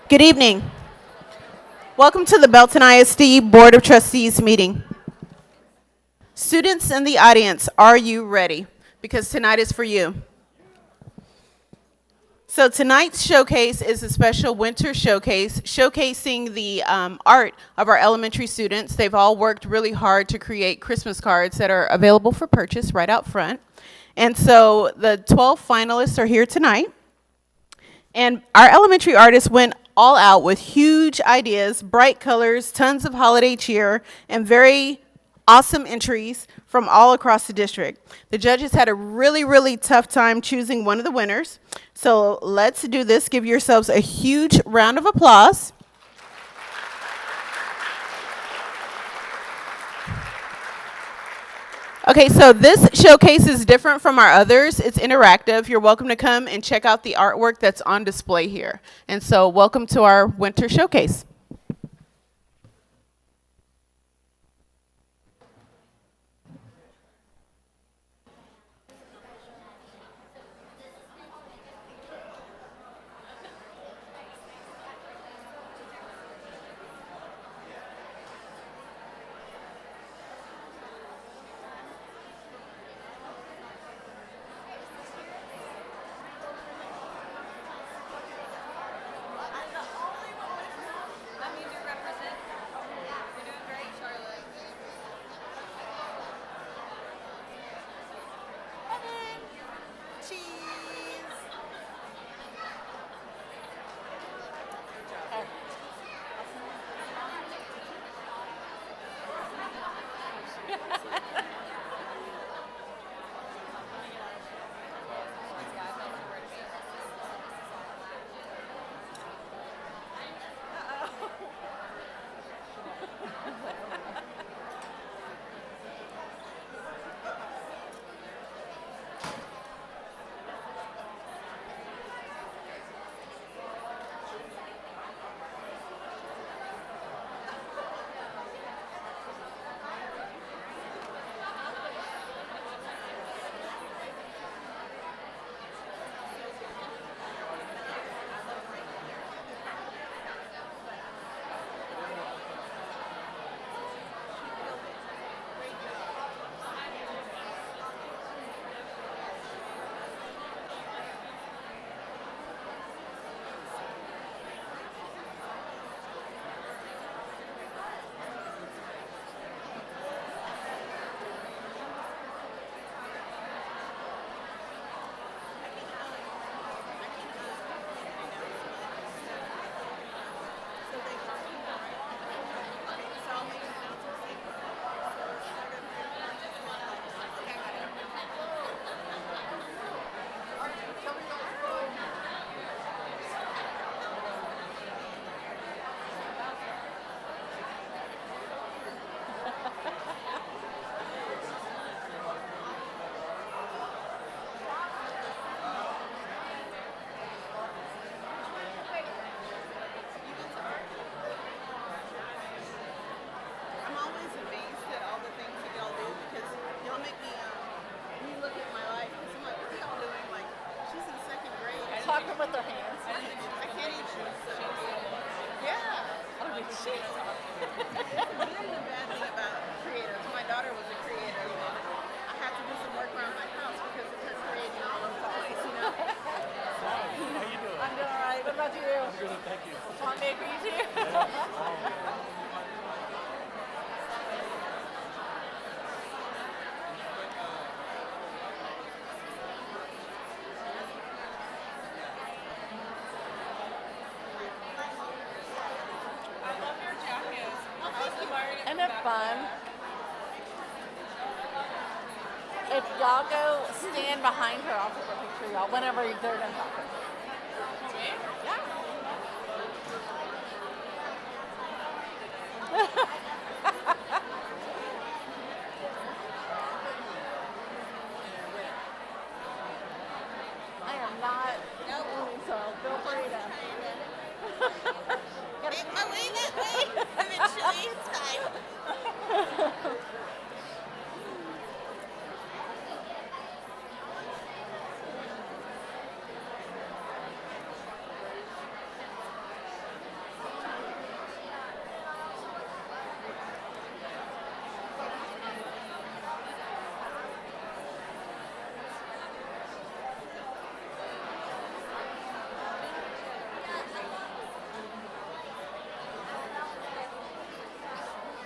Good evening. Welcome to the Belton ISD Board of Trustees meeting. Students in the audience, are you ready? Because tonight is for you. So tonight's showcase is a special winter showcase showcasing the art of our elementary students. They've all worked really hard to create Christmas cards that are available for purchase right out front. And so the 12 finalists are here tonight. And our elementary artists went all out with huge ideas, bright colors, tons of holiday cheer, and very awesome entries from all across the district. The judges had a really tough time choosing one of the winners. So let's do this. Give yourselves a huge round of applause. Okay, so this showcase is different from our others. It's interactive. You're welcome to come and check out the artwork that's on display here. And so welcome to our winter showcase. Talking with their hands. I can't even choose. Yeah. Oh, did she? That's the bad thing about creators. My daughter was a creator, and I had to do some work around my house because of her creating all over the place, you know? How you doing? I'm doing all right. What about you? I'm good, thank you. Want me to greet you? Isn't it fun? If y'all go stand behind her, I'll take a picture of y'all whenever they're done talking. Yeah. I am not. So feel free to. Make my way that way. Eventually, it's fine.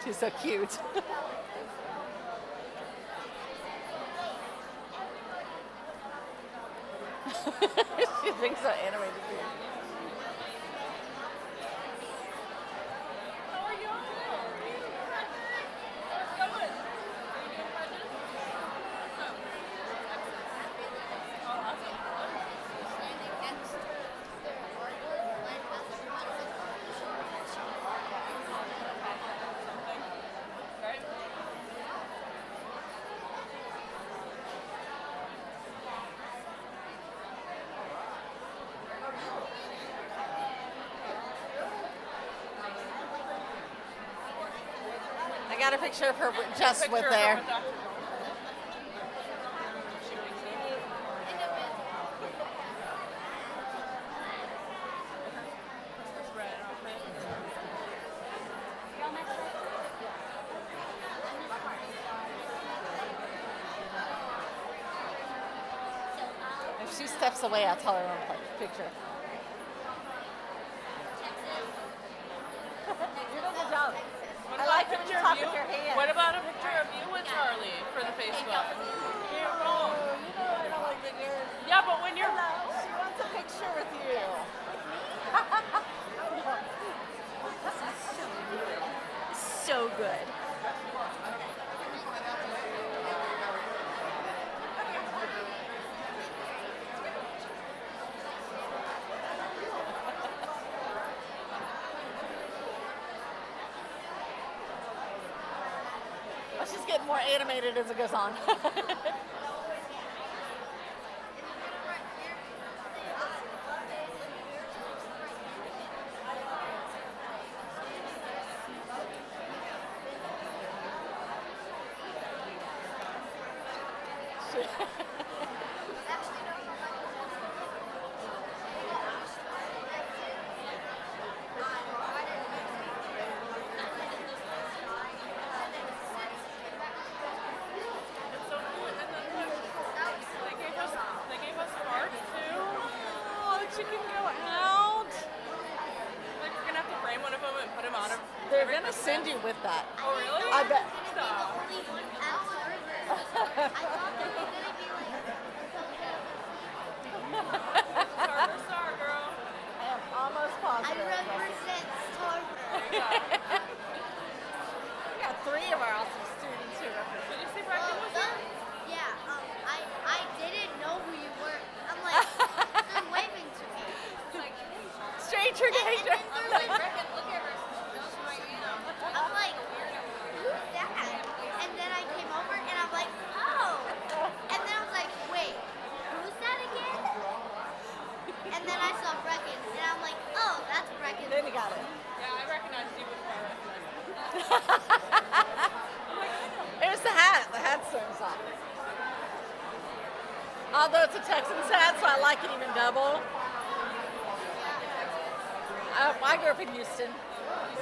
She's so cute. She's being so animated too. How are you? I got a picture of her just with there. If she steps away, I'll tell her on picture. You did a good job. I like when you talk with your hands. What about a picture of you with Charlie for the Facebook? You know I don't like pictures. Yeah, but when you're She wants a picture with you. So good. Well, she's getting more animated as it goes on. it's so cool. And then look, they gave us cards too. Oh, that you can go out. Like we're gonna have to frame one of them and put them on. They're gonna send you with that. Oh really? I bet. Stop. Starter star girl. I am almost I positive. represent Starburst. We got 3 of our awesome students who represent. Did you see Breckin was here? Yeah, I didn't know who you were. I'm like, they're waving to me. Stranger danger. I'm like, who's that? And then I came over and I'm like, oh. And then I was like, wait, who's that again? And then I saw Brecken and I'm like, oh, that's Brecken. Then you got it. Yeah, I recognized you before I recognized you. There's the hat. The hat turns off. Although it's a Texans hat, so I like it even double. I grew up in Houston,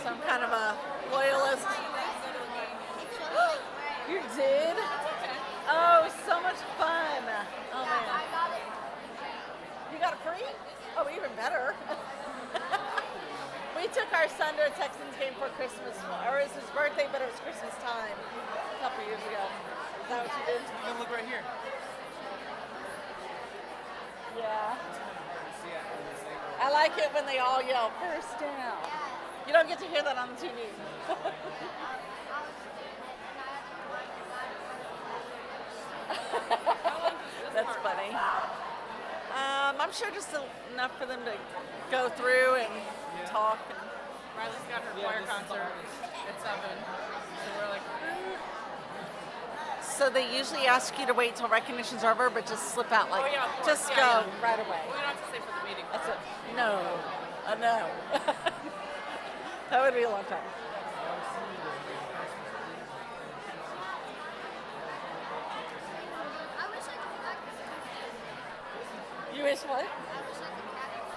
so I'm kind of a loyalist. It shows like where You did? Oh, so much fun. Oh, I man. got it. You got it free? Oh, even better. We took our son to a Texans game for Christmas, or it was his birthday, but it was Christmas time a couple years ago. Is that what you did? You can look right here. Yeah. I like it when they all yell, first down. You don't get to hear that on the TV. That's funny. I'm sure just enough for them to go through and talk. Riley's got her choir concert at 7. So we're like, So they usually ask you to wait till recognition's over, but just slip out like, oh yeah, of course. just Yeah, go yeah. right away. We don't have to stay for the meeting. That's it. No, no. That would be a long time. I wish I could practice. You wish what? I wish I could practice.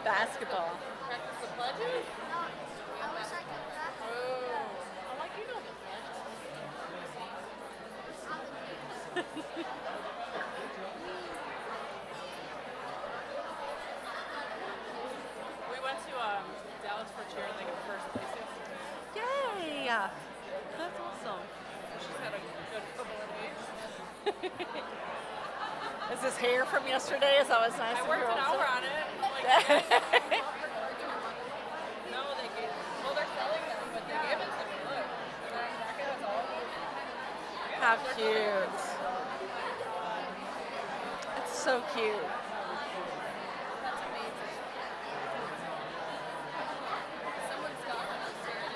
Basketball. Practice the pledges? No, I wish I could practice. Oh. I'm like, you know the pledges. We went to Dallas Yeah. That's awesome. She's had a good couple of days. Is this hair from yesterday? Is that what's nice? I worked an hour on it. Like, no, they gave. Well, they're selling them, but they gave it to me. Look, their jacket is all. How cute. It's so cute. That's amazing. Someone's got one upstairs.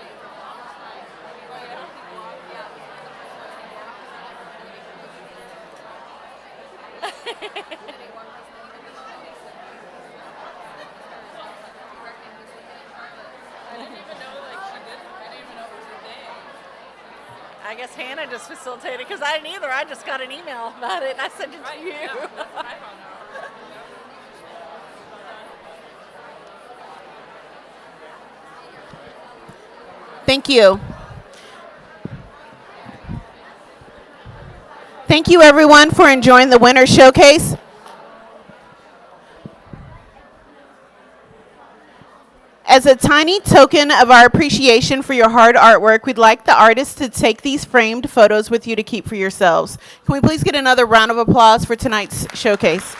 Oh yeah. I didn't even know like she did. I didn't even know it was a thing. I guess Hannah just facilitated because I didn't either. I just got an email about it and I sent it to you. Yeah, that's what I found out. Thank you. Thank you, everyone, for enjoying the Winter Showcase. As a tiny token of our appreciation for your hard artwork, we'd like the artists to take these framed photos with you to keep for yourselves. Can we please get another round of applause for tonight's showcase?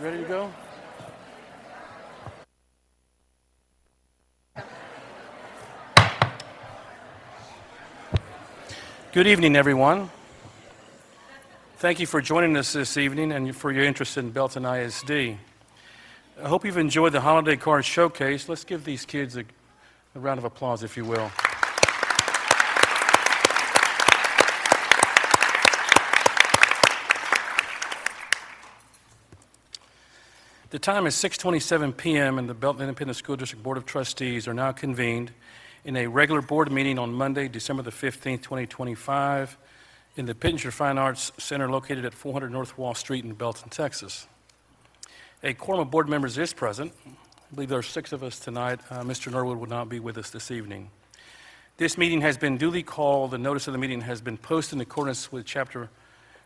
ready to go? Good evening, everyone. Thank you for joining us this evening and for your interest in Belton ISD. I hope you've enjoyed the holiday card showcase. Let's give these kids a round of applause, if you will. The time is 6:27 p.m. and the Belton Independent School District Board of Trustees are now convened in a regular board meeting on Monday, December the 15th, 2025, in the Pittenger Fine Arts Center located at 400 North Wall Street in Belton, Texas. A quorum of board members is present. I believe there are 6 of us tonight. Mr. Norwood will not be with us this evening. This meeting has been duly called. The notice of the meeting has been posted in accordance with Chapter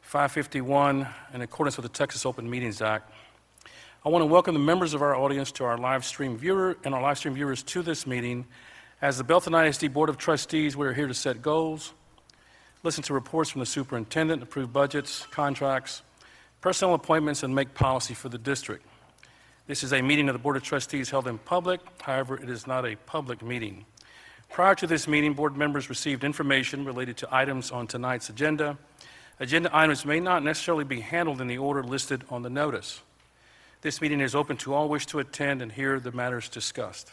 551 in accordance with the Texas Open Meetings Act. I want to welcome the members of our audience to our live stream viewer and our live stream viewers to this meeting. As the Belton ISD Board of Trustees, we are here to set goals, listen to reports from the superintendent, approve budgets, contracts, personnel appointments, and make policy for the district. This is a meeting of the Board of Trustees held in public. However, it is not a public meeting. Prior to this meeting, board members received information related to items on tonight's agenda. Agenda items may not necessarily be handled in the order listed on the notice. This meeting is open to all wish to attend and hear the matters discussed.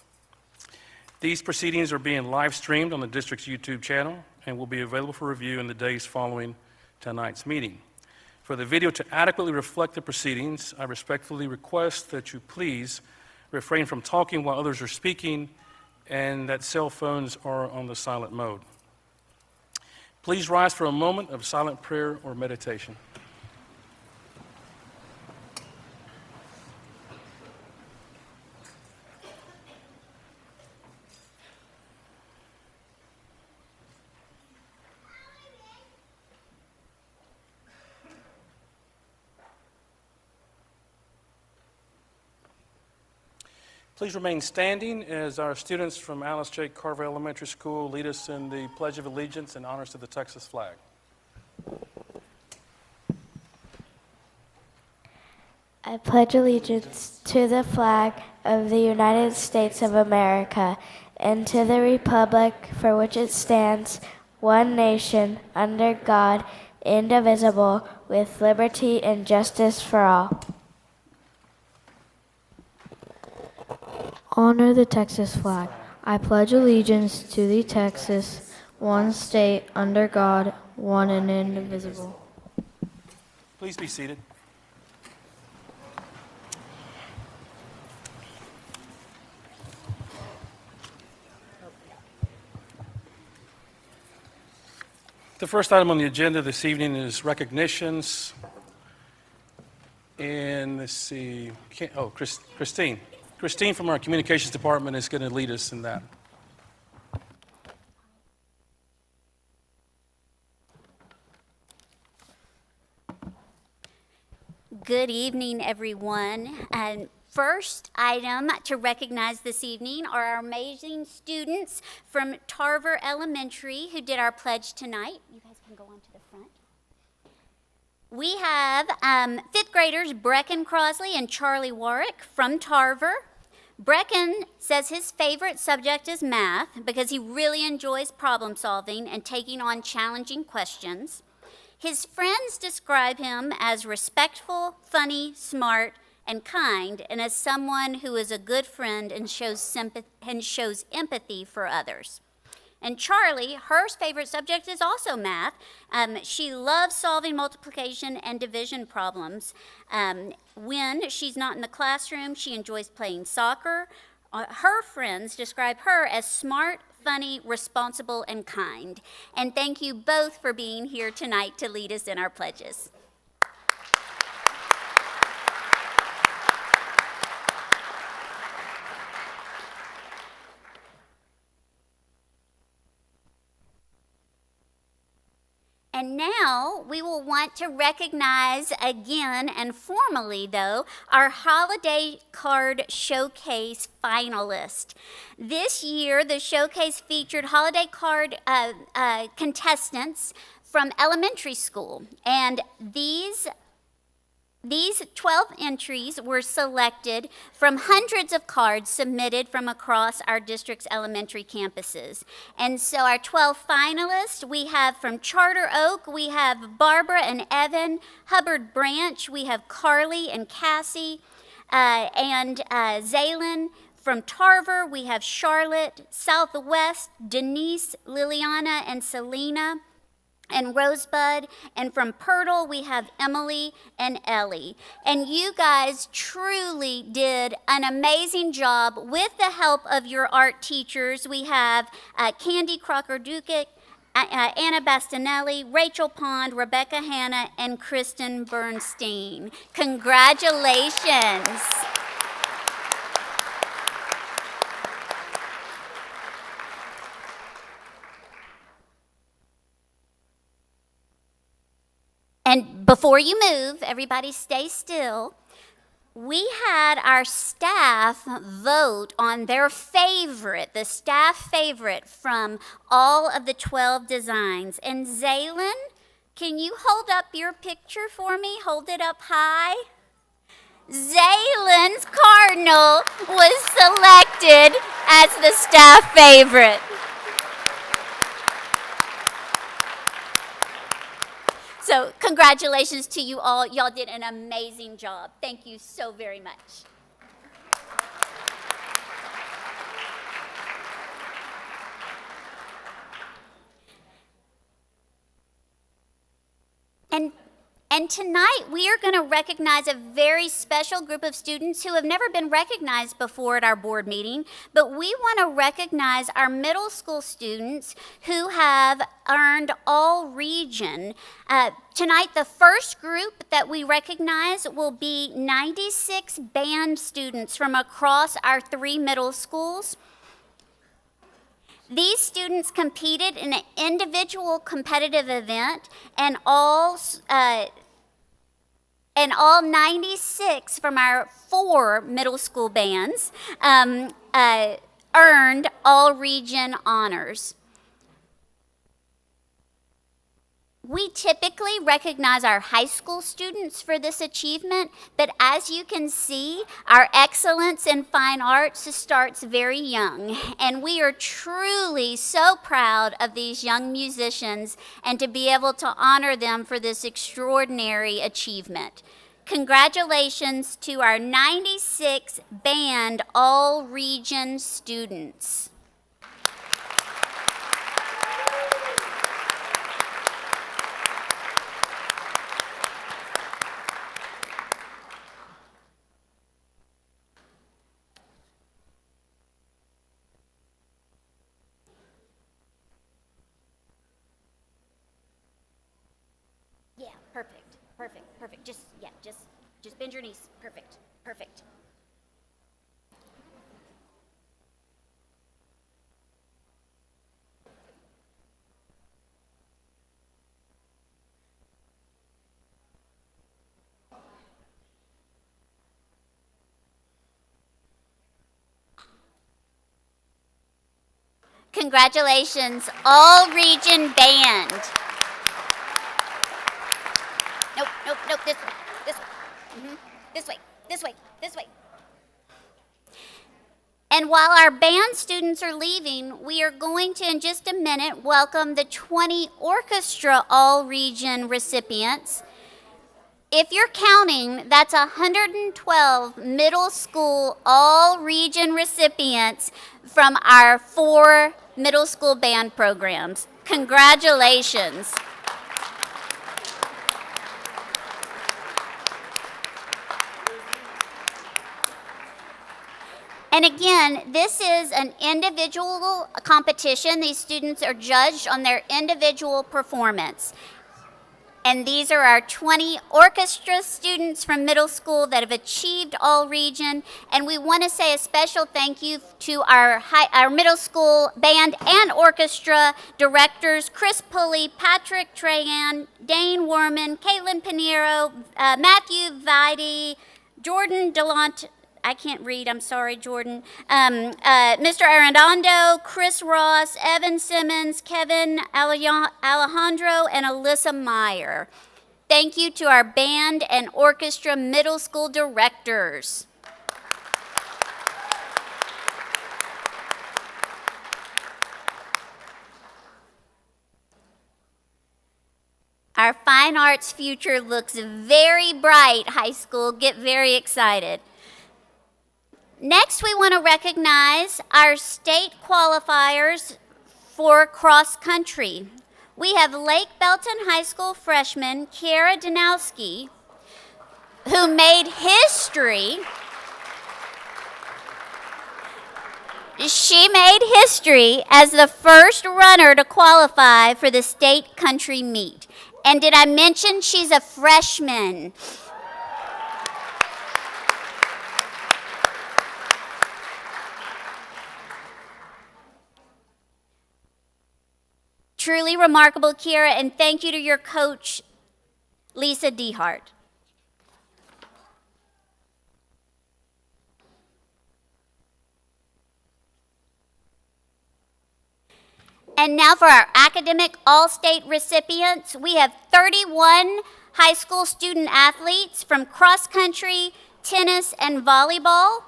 These proceedings are being live streamed on the district's YouTube channel and will be available for review in the days following tonight's meeting. For the video to adequately reflect the proceedings, I respectfully request that you please refrain from talking while others are speaking and that cell phones are on the silent mode. Please rise for a moment of silent prayer or meditation. Please remain standing as our students from Alice J. Carver Elementary School lead us in the Pledge of Allegiance and honors to the Texas flag. I pledge allegiance to the flag of the United States of America and to the republic for which it stands, one nation, under God, indivisible, with liberty and justice for all. Honor the Texas flag. I pledge allegiance to the Texas, one state, under God, one and indivisible. Please be seated. The first item on the agenda this evening is recognitions. And let's see, Christine. Christine from our communications department is going to lead us in that. Good evening, everyone. First item to recognize this evening are our amazing students from Tarver Elementary who did our pledge tonight. You guys can go on to the front. We have 5th graders Brecken Crosley and Charlie Warwick from Tarver. Brecken says his favorite subject is math because he really enjoys problem solving and taking on challenging questions. His friends describe him as respectful, funny, smart, and kind, and as someone who is a good friend and shows empathy for others. And Charlie, her favorite subject is also math. She loves solving multiplication and division problems. When she's not in the classroom, she enjoys playing soccer. Her friends describe her as smart, funny, responsible, and kind. And thank you both for being here tonight to lead us in our pledges. And now we will want to recognize again and formally, though, our holiday card showcase finalist. This year, the showcase featured holiday card contestants from elementary school, and these These 12 entries were selected from hundreds of cards submitted from across our district's elementary campuses. And so our 12 finalists, we have from Charter Oak, we have Barbara and Evan, Hubbard Branch, we have Carly and Cassie, and Zaylin. From Tarver, we have Charlotte, Southwest, Denise, Liliana, and Selena, and Rosebud. And from Pirtle, we have Emily and Ellie. And you guys truly did an amazing job with the help of your art teachers. We have Candy Crocker-Dukic, Anna Bastinelli, Rachel Pond, Rebecca Hanna, and Kristen Bernstein. Congratulations. And before you move, everybody stay still. We had our staff vote on their favorite, the staff favorite from all of the 12 designs. And Zaylin, can you hold up your picture for me? Hold it up high. Zaylin's Cardinal was selected as the staff favorite. So congratulations to you all. Y'all did an amazing job. Thank you so very much. And tonight we are going to recognize a very special group of students who have never been recognized before at our board meeting, but we want to recognize our middle school students who have earned all region. Tonight the first group that we recognize will be 96 band students from across our 3 middle schools. These students competed in an individual competitive event, and all 96 from our 4 middle school bands earned all-region honors. We typically recognize our high school students for this achievement, but as you can see, our excellence in fine arts starts very young, and we are truly so proud of these young musicians and to be able to honor them for this extraordinary achievement. Congratulations to our 96 band all-region students. Yeah, perfect, perfect, perfect. Just bend your knees. Perfect, perfect. Congratulations, all region band. Nope, this way, this way. And while our band students are leaving, we are going to, in just a minute, welcome the 20 orchestra all-region recipients. If you're counting, that's 112 middle school all-region recipients from our 4 middle school band programs. Congratulations. And again, this is an individual competition. These students are judged on their individual performance. And these are our 20 orchestra students from middle school that have achieved all region. And we want to say a special thank you to our middle school band and orchestra directors, Chris Pulley, Patrick Trahan, Dane Warman, Caitlin Pinheiro, Matthew Vide, Jordan Delant. I can't read, I'm sorry, Jordan. Mr. Arredondo, Chris Ross, Evan Simmons, Kevin Alejandro, and Alyssa Meyer. Thank you to our band and orchestra middle school directors. Our fine arts future looks very bright, high school. Get very excited. Next, we want to recognize our state qualifiers for cross country. We have Lake Belton High School freshman Kiara Danowski, who made history. She made history as the first runner to qualify for the state country meet. And did I mention she's a freshman? Truly remarkable, Kiara, and thank you to your coach, Lisa Dehart. And now for our academic all-state recipients, we have 31 high school student athletes from cross country, tennis, and volleyball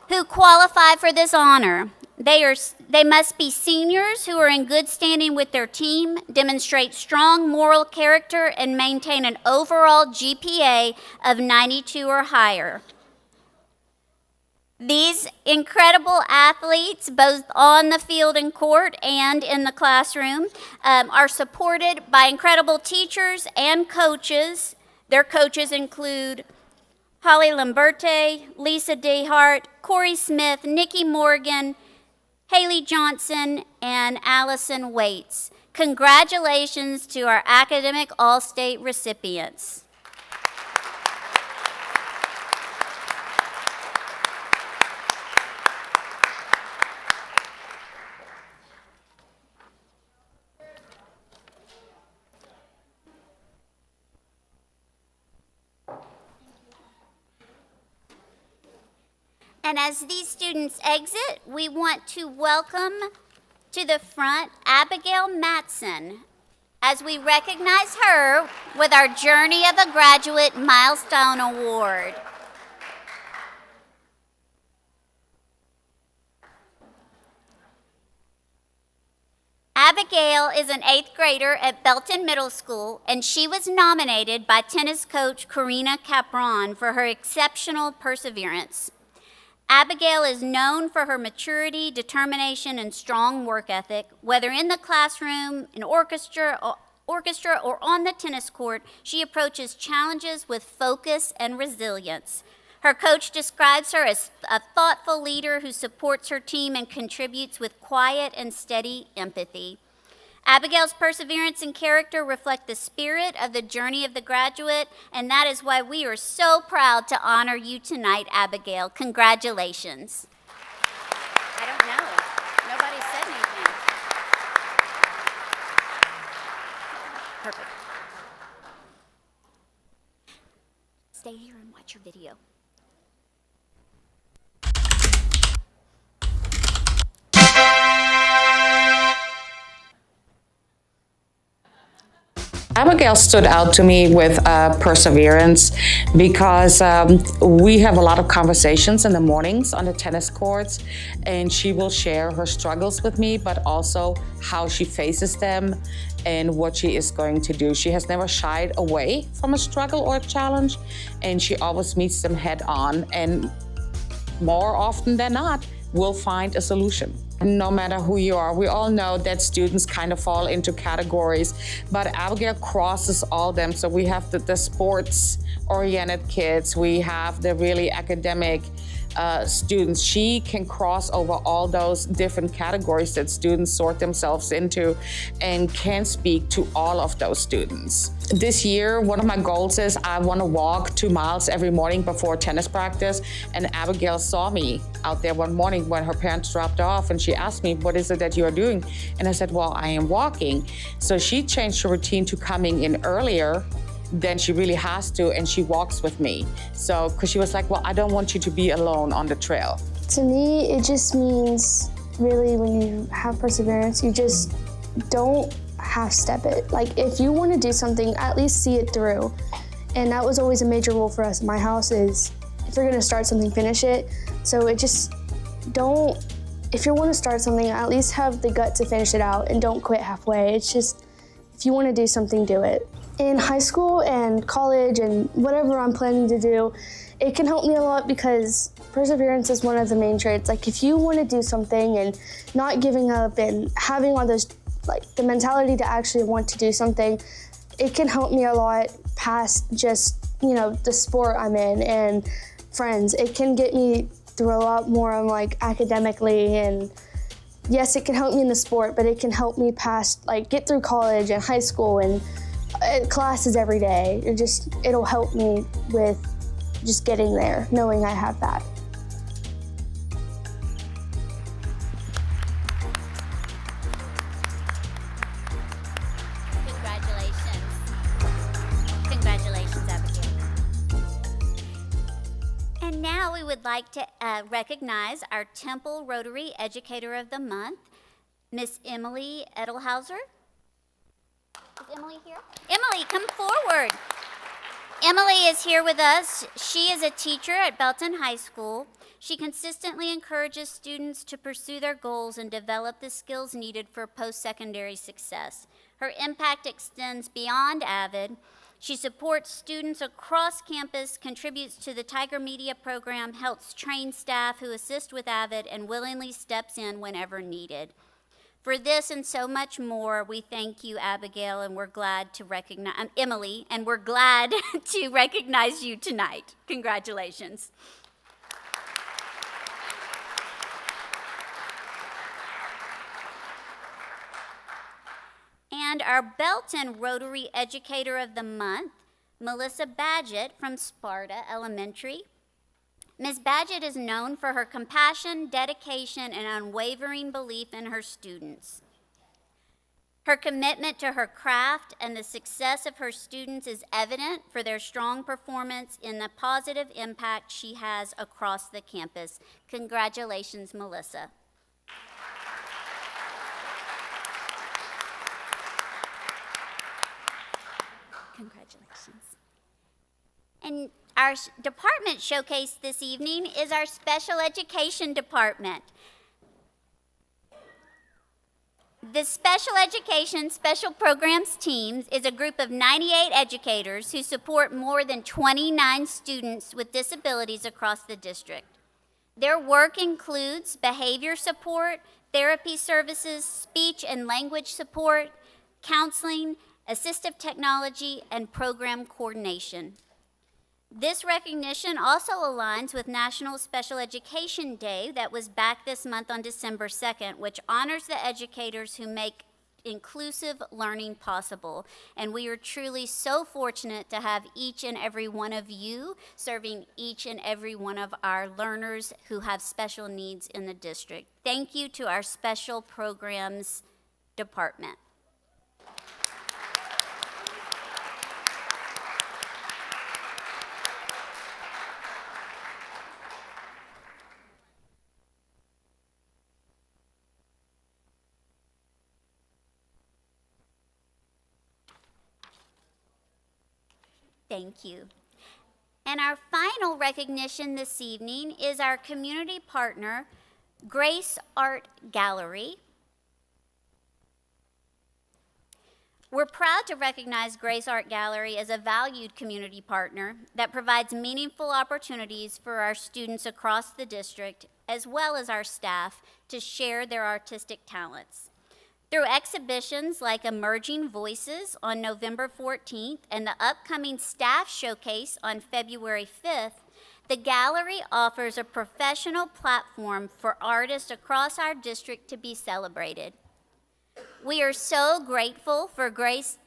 who qualify for this honor. They must be seniors who are in good standing with their team, demonstrate strong moral character, and maintain an overall GPA of 92 or higher. These incredible athletes, both on the field and court and in the classroom, are supported by incredible teachers and coaches. Their coaches include Holly Lamberti, Lisa Dehart, Corey Smith, Nikki Morgan, Haley Johnson, and Allison Waits. Congratulations to our academic all-state recipients. And as these students exit, we want to welcome to the front Abigail Matson as we recognize her with our Journey of a Graduate Milestone Award. Abigail is an 8th grader at Belton Middle School, and she was nominated by tennis coach Karina Capron for her exceptional perseverance. Abigail is known for her maturity, determination, and strong work ethic. Whether in the classroom, in orchestra, or on the tennis court, she approaches challenges with focus and resilience. Her coach describes her as a thoughtful leader who supports her team and contributes with quiet and steady empathy. Abigail's perseverance and character reflect the spirit of the Journey of the Graduate, and that is why we are so proud to honor you tonight, Abigail. Congratulations. I don't know. Nobody said anything. Perfect. Stay here and watch your video. Abigail stood out to me with perseverance because we have a lot of conversations in the mornings on the tennis courts, and she will share her struggles with me, but also how she faces them and what she is going to do. She has never shied away from a struggle or a challenge, and she always meets them head on, and more often than not, will find a solution. No matter who you are, we all know that students kind of fall into categories, but Abigail crosses all them. So we have the sports-oriented kids, we have the really academic students. She can cross over all those different categories that students sort themselves into and can speak to all of those students. This year, one of my goals is I want to walk 2 miles every morning before tennis practice, and Abigail saw me out there one morning when her parents dropped off, and she asked me, what is it that you are doing? And I said, well, I am walking. So she changed her routine to coming in earlier than she really has to, and she walks with me. So, because she was like, well, I don't want you to be alone on the trail. To me, it just means really when you have perseverance, you just don't half step it. Like if you want to do something, at least see it through. And that was always a major rule for us in my house is if you're gonna start something, finish it. So it just if you want to start something, at least have the gut to finish it out and don't quit halfway. It's just, if you want to do something, do it. In high school and college and whatever I'm planning to do, it can help me a lot because perseverance is one of the main traits. Like if you want to do something and not giving up and having all those, like the mentality to actually want to do something, it can help me a lot past just, the sport I'm in and friends. It can get me through a lot more on like academically, and yes, it can help me in the sport, but it can help me past, like get through college and high school and classes every day. It'll help me with just getting there, knowing I have that. Congratulations, Abigail. And now we would like to recognize our Temple Rotary Educator of the Month, Miss Emily Edelhauser. Is Emily here? Emily, come forward. Emily is here with us. She is a teacher at Belton High School. She consistently encourages students to pursue their goals and develop the skills needed for post-secondary success. Her impact extends beyond AVID. She supports students across campus, contributes to the Tiger Media program, helps train staff who assist with AVID, and willingly steps in whenever needed. For this and so much more, we thank you, Abigail, and we're glad to recognize, Emily, and we're glad to recognize you tonight. Congratulations. And our Belton Rotary Educator of the Month, Melissa Badgett from Sparta Elementary. Ms. Badgett is known for her compassion, dedication, and unwavering belief in her students. Her commitment to her craft and the success of her students is evident for their strong performance in the positive impact she has across the campus. Congratulations, Melissa. Congratulations. And our department showcase this evening is our special education department. The Special Education Special Programs Team is a group of 98 educators who support more than 29 students with disabilities across the district. Their work includes behavior support, therapy services, speech and language support, counseling, assistive technology, and program coordination. This recognition also aligns with National Special Education Day that was back this month on December 2nd, which honors the educators who make inclusive learning possible. And we are truly so fortunate to have each and every one of you serving each and every one of our learners who have special needs in the district. Thank you to our Special Programs Department. Thank you. And our final recognition this evening is our community partner, Grace Art Gallery. We're proud to recognize Grace Art Gallery as a valued community partner that provides meaningful opportunities for our students across the district, as well as our staff, to share their artistic talents. Through exhibitions like Emerging Voices on November 14th and the upcoming Staff Showcase on February 5th, the gallery offers a professional platform for artists across our district to be celebrated. We are so grateful for Grace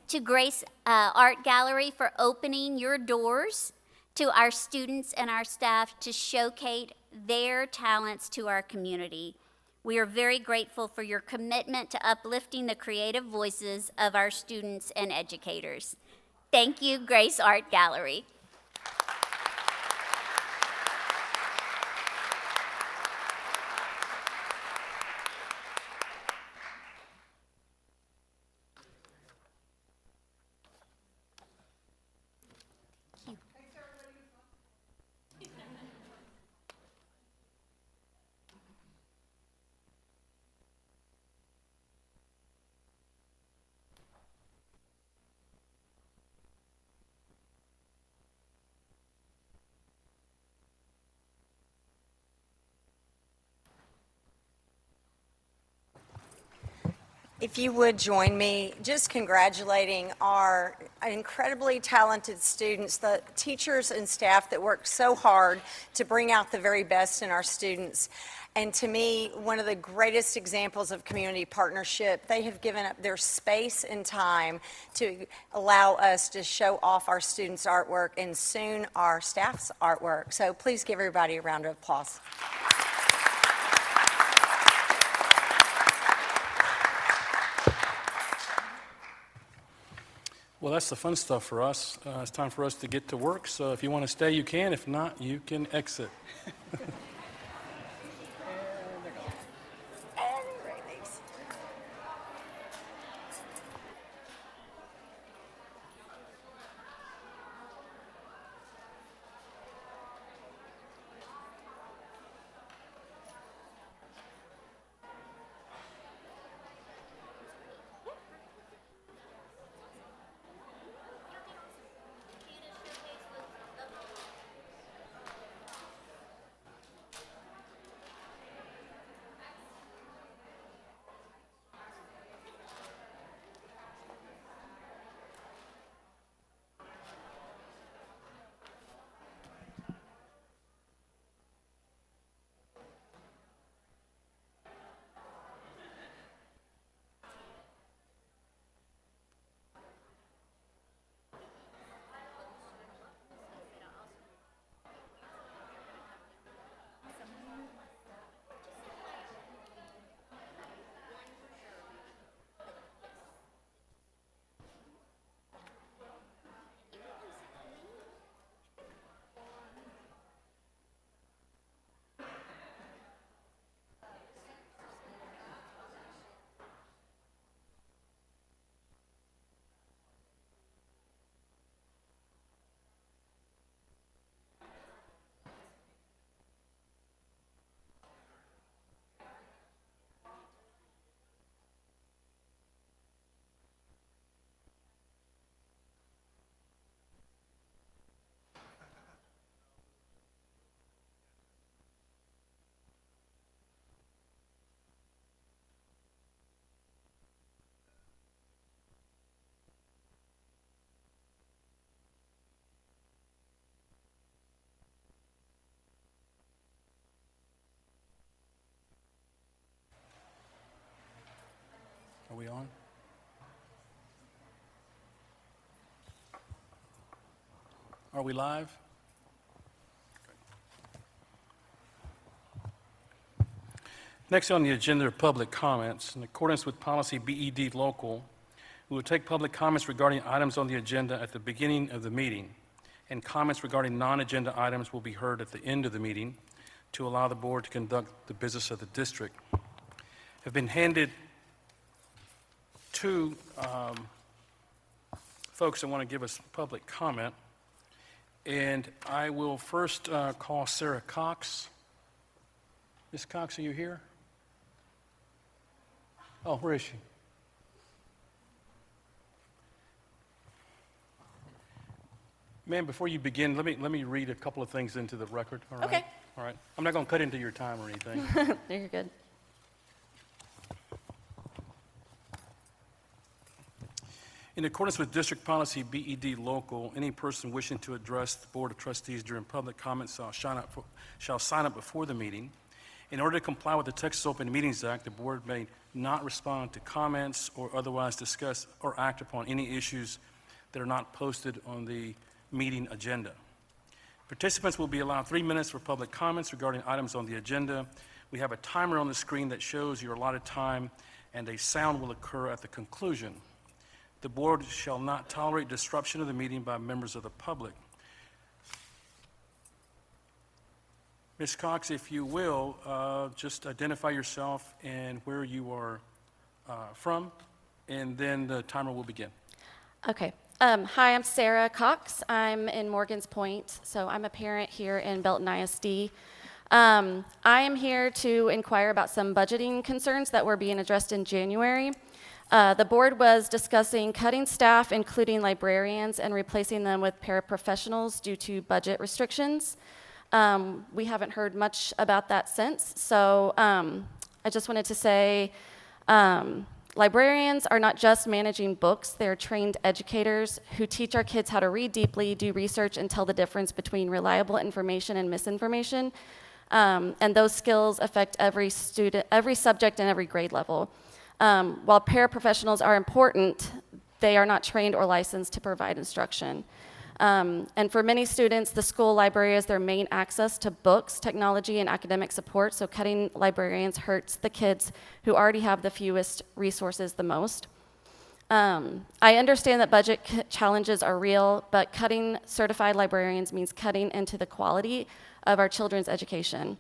Art Gallery for opening your doors to our students and our staff to showcase their talents to our community. We are very grateful for your commitment to uplifting the creative voices of our students and educators. Thank you, Grace Art Gallery. If you would join me just congratulating our incredibly talented students, the teachers and staff that work so hard to bring out the very best in our students. And to me, one of the greatest examples of community partnership, they have given up their space and time to allow us to show off our students' artwork and soon our staff's artwork. So please give everybody a round of applause. Well, that's the fun stuff for us. It's time for us to get to work, so if you want to stay, you can. If not, you can exit. Are we on? Are we live? Next on the agenda are public comments. In accordance with policy BED local, we will take public comments regarding items on the agenda at the beginning of the meeting, and comments regarding non-agenda items will be heard at the end of the meeting to allow the board to conduct the business of the district. Have been handed two folks that want to give us public comment, and I will first call Sarah Cox. Ms. Cox, are you here? Oh, where is she? Ma'am, before you begin, let me read a couple of things into the record. All right? Okay. All right. I'm not going to cut into your time or anything. You're good. In accordance with District Policy BED Local, any person wishing to address the Board of Trustees during public comments shall sign up before the meeting. In order to comply with the Texas Open Meetings Act, the board may not respond to comments or otherwise discuss or act upon any issues that are not posted on the meeting agenda. Participants will be allowed 3 minutes for public comments regarding items on the agenda. We have a timer on the screen that shows your allotted time, and a sound will occur at the conclusion. The board shall not tolerate disruption of the meeting by members of the public. Ms. Cox, if you will, just identify yourself and where you are from, and then the timer will begin. Okay. Hi, I'm Sarah Cox. I'm in Morgan's Point, so I'm a parent here in Belton ISD. I am here to inquire about some budgeting concerns that were being addressed in January. The board was discussing cutting staff, including librarians, and replacing them with paraprofessionals due to budget restrictions. We haven't heard much about that since, so I just wanted to say Librarians are not just managing books, they're trained educators who teach our kids how to read deeply, do research, and tell the difference between reliable information and misinformation. And those skills affect every student, every subject, and every grade level. While paraprofessionals are important, they are not trained or licensed to provide instruction. And for many students, the school library is their main access to books, technology, and academic support, so cutting librarians hurts the kids who already have the fewest resources the most. I understand that budget challenges are real, but cutting certified librarians means cutting into the quality of our children's education.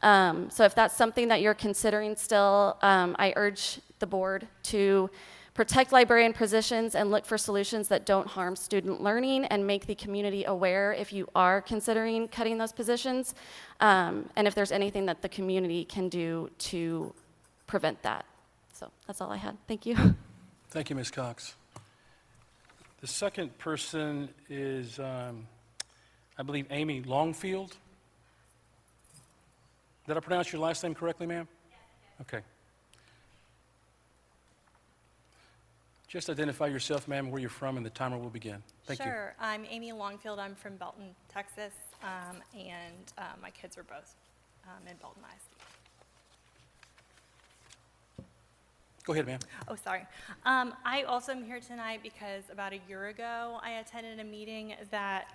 So if that's something that you're considering still, I urge the board to protect librarian positions and look for solutions that don't harm student learning and make the community aware if you are considering cutting those positions, and if there's anything that the community can do to prevent that. So that's all I had. Thank you. Thank you, Ms. Cox. The second person is, I believe, Amy Longfield. Did I pronounce your last name correctly, ma'am? Okay. Just identify yourself, ma'am, where you're from, and the timer will begin. Thank you. Sure. I'm Amy Longfield. I'm from Belton, Texas, and my kids are both in Belton ISD. Go ahead, ma'am. Oh, sorry. I also am here tonight because about a year ago I attended a meeting that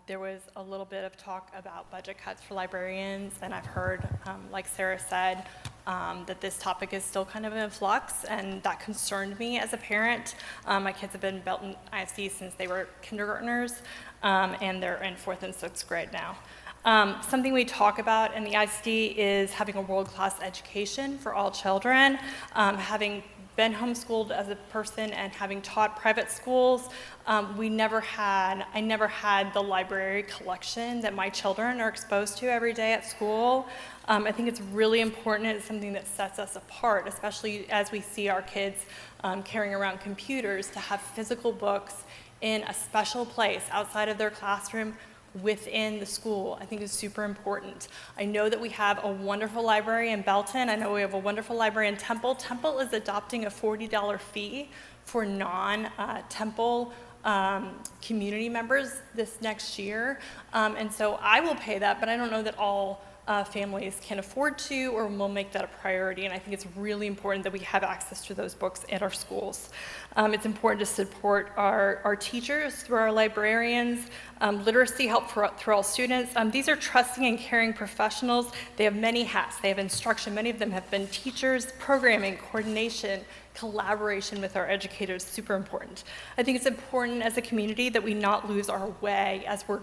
there was a little bit of talk about budget cuts for librarians, and I've heard, like Sarah said, that this topic is still kind of in flux, and that concerned me as a parent. My kids have been in Belton ISD since they were kindergartners, and they're in 4th and 6th grade now. Something we talk about in the ISD is having a world-class education for all children. Having been homeschooled as a person and having taught private schools, I never had the library collection that my children are exposed to every day at school. I think it's really important. It's something that sets us apart, especially as we see our kids carrying around computers, to have physical books in a special place outside of their classroom within the school. I think is super important. I know that we have a wonderful library in Belton. I know we have a wonderful library in Temple. Temple is adopting a $40 fee for non-Temple community members this next year. And so I will pay that, but I don't know that all families can afford to or will make that a priority, and I think it's really important that we have access to those books at our schools. It's important to support our teachers through our librarians, literacy help through all students. These are trusting and caring professionals. They have many hats. They have instruction. Many of them have been teachers, programming, coordination, collaboration with our educators, super important. I think it's important as a community that we not lose our way as we're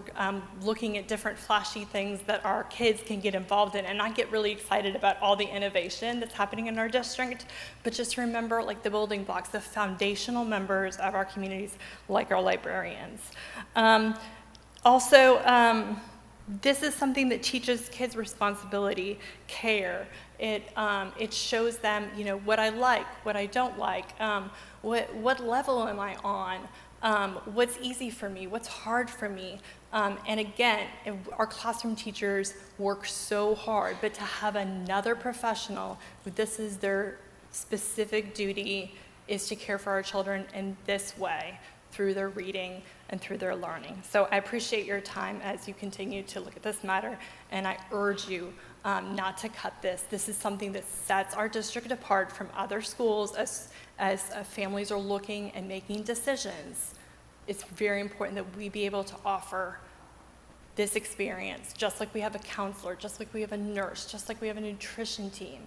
looking at different flashy things that our kids can get involved in, and I get really excited about all the innovation that's happening in our district, but just remember, like, the building blocks, the foundational members of our communities, like our librarians. This is something that teaches kids responsibility, care. It shows them, you know, what I like, what I don't like, what level am I on, what's easy for me, what's hard for me. And again, our classroom teachers work so hard, but to have another professional who this is their specific duty is to care for our children in this way, through their reading and through their learning. So I appreciate your time as you continue to look at this matter, and I urge you not to cut this. This is something that sets our district apart from other schools as families are looking and making decisions. It's very important that we be able to offer this experience, just like we have a counselor, just like we have a nurse, just like we have a nutrition team.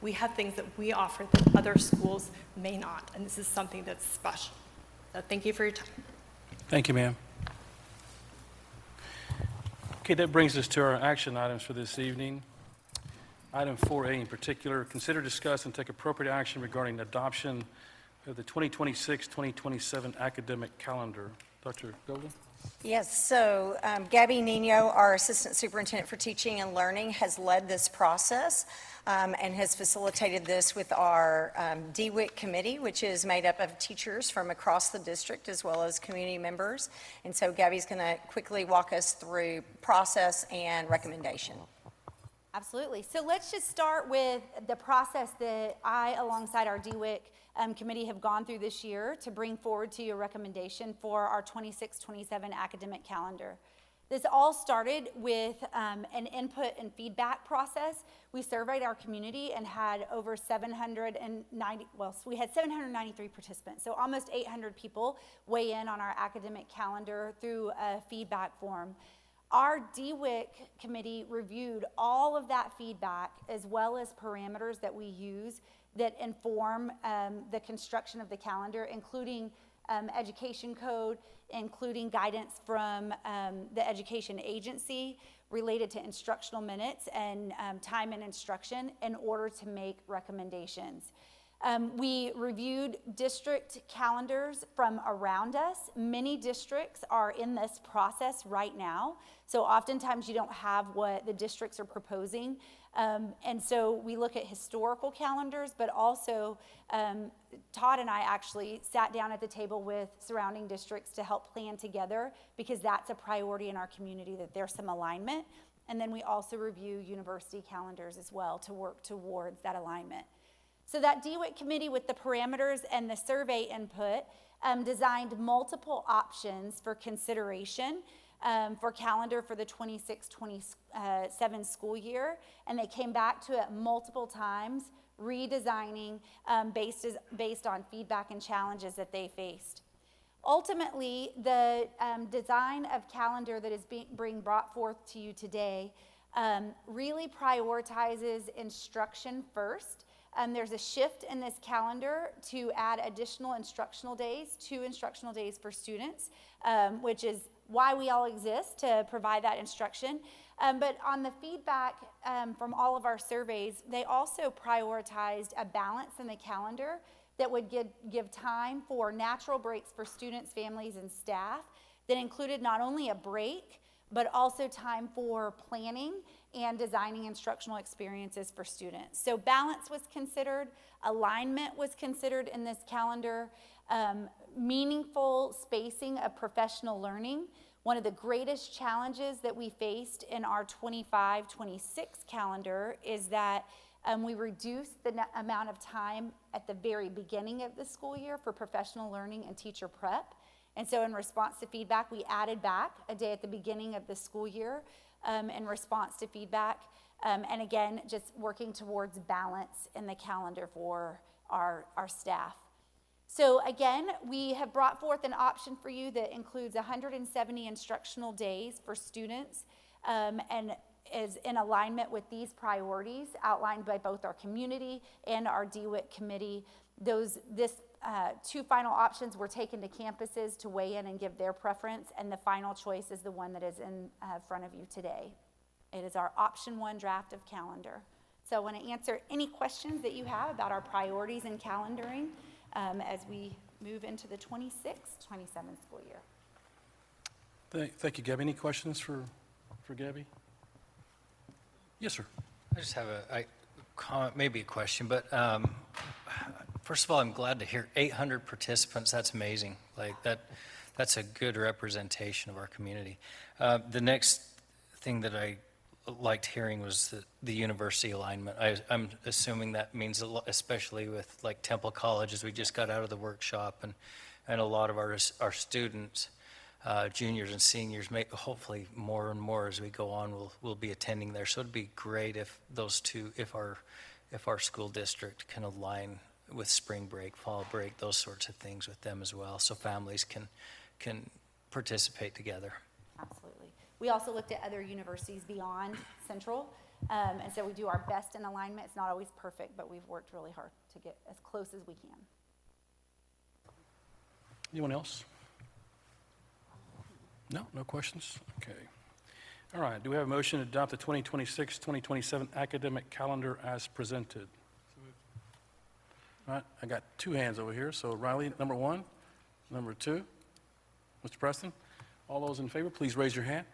We have things that we offer that other schools may not, and this is something that's special. So thank you for your time. Thank you, ma'am. Okay, that brings us to our action items for this evening. Item 4A in particular, consider, discuss, and take appropriate action regarding adoption of the 2026-2027 academic calendar. Dr. Golden? Yes, so Gabby Nino, our Assistant Superintendent for Teaching and Learning, has led this process and has facilitated this with our DWIC committee, which is made up of teachers from across the district as well as community members. And so Gabby's going to quickly walk us through process and recommendation. Absolutely. So let's just start with the process that I, alongside our DWIC committee, have gone through this year to bring forward to you a recommendation for our 26-27 academic calendar. This all started with an input and feedback process. We surveyed our community and had over 790, well, we had 793 participants, so almost 800 people weigh in on our academic calendar through a feedback form. Our DWIC committee reviewed all of that feedback as well as parameters that we use that inform the construction of the calendar, including education code, including guidance from the education agency related to instructional minutes and time in instruction in order to make recommendations. We reviewed district calendars from around us. Many districts are in this process right now, so oftentimes you don't have what the districts are proposing. And so we look at historical calendars, but also Todd and I actually sat down at the table with surrounding districts to help plan together, because that's a priority in our community, that there's some alignment. And then we also review university calendars as well to work towards that alignment. So that DWIC committee, with the parameters and the survey input, designed multiple options for consideration for calendar for the 26-27 school year, and they came back to it multiple times, redesigning based on feedback and challenges that they faced. Ultimately, the design of calendar that is being brought forth to you today really prioritizes instruction first. There's a shift in this calendar to add additional instructional days, 2 instructional days for students, which is why we all exist, to provide that instruction. But on the feedback from all of our surveys, they also prioritized a balance in the calendar that would give time for natural breaks for students, families, and staff that included not only a break, but also time for planning and designing instructional experiences for students. So balance was considered, alignment was considered in this calendar, meaningful spacing of professional learning. One of the greatest challenges that we faced in our 25-26 calendar is that we reduced the amount of time at the very beginning of the school year for professional learning and teacher prep. And so in response to feedback, we added back a day at the beginning of the school year in response to feedback. And again, just working towards balance in the calendar for our staff. So again, we have brought forth an option for you that includes 170 instructional days for students and is in alignment with these priorities outlined by both our community and our DWIC committee. This 2 final options were taken to campuses to weigh in and give their preference, and the final choice is the one that is in front of you today. It is our option 1 draft of calendar. So I want to answer any questions that you have about our priorities and calendaring as we move into the 26-27 school year. Thank you, Gabby. Any questions for Gabby? Yes, sir. I just have a comment, maybe a question, but first of all, I'm glad to hear 800 participants. That's amazing. Like that's a good representation of our community. The next thing that I liked hearing was the university alignment. I'm assuming that means a lot, especially with like Temple College, as we just got out of the workshop, and a lot of our students, juniors and seniors, hopefully more and more as we go on, will be attending there. So it'd be great if those two, if our school district can align with spring break, fall break, those sorts of things with them as well, so families can participate together. Absolutely. We also looked at other universities beyond Central, and so we do our best in alignment. It's not always perfect, but we've worked really hard to get as close as we can. Anyone else? No questions? Okay. All right, do we have a motion to adopt the 2026-2027 academic calendar as presented? All right, I got 2 hands over here. So Riley, number 1, number 2. Mr. Preston, all those in favor, please raise your hand.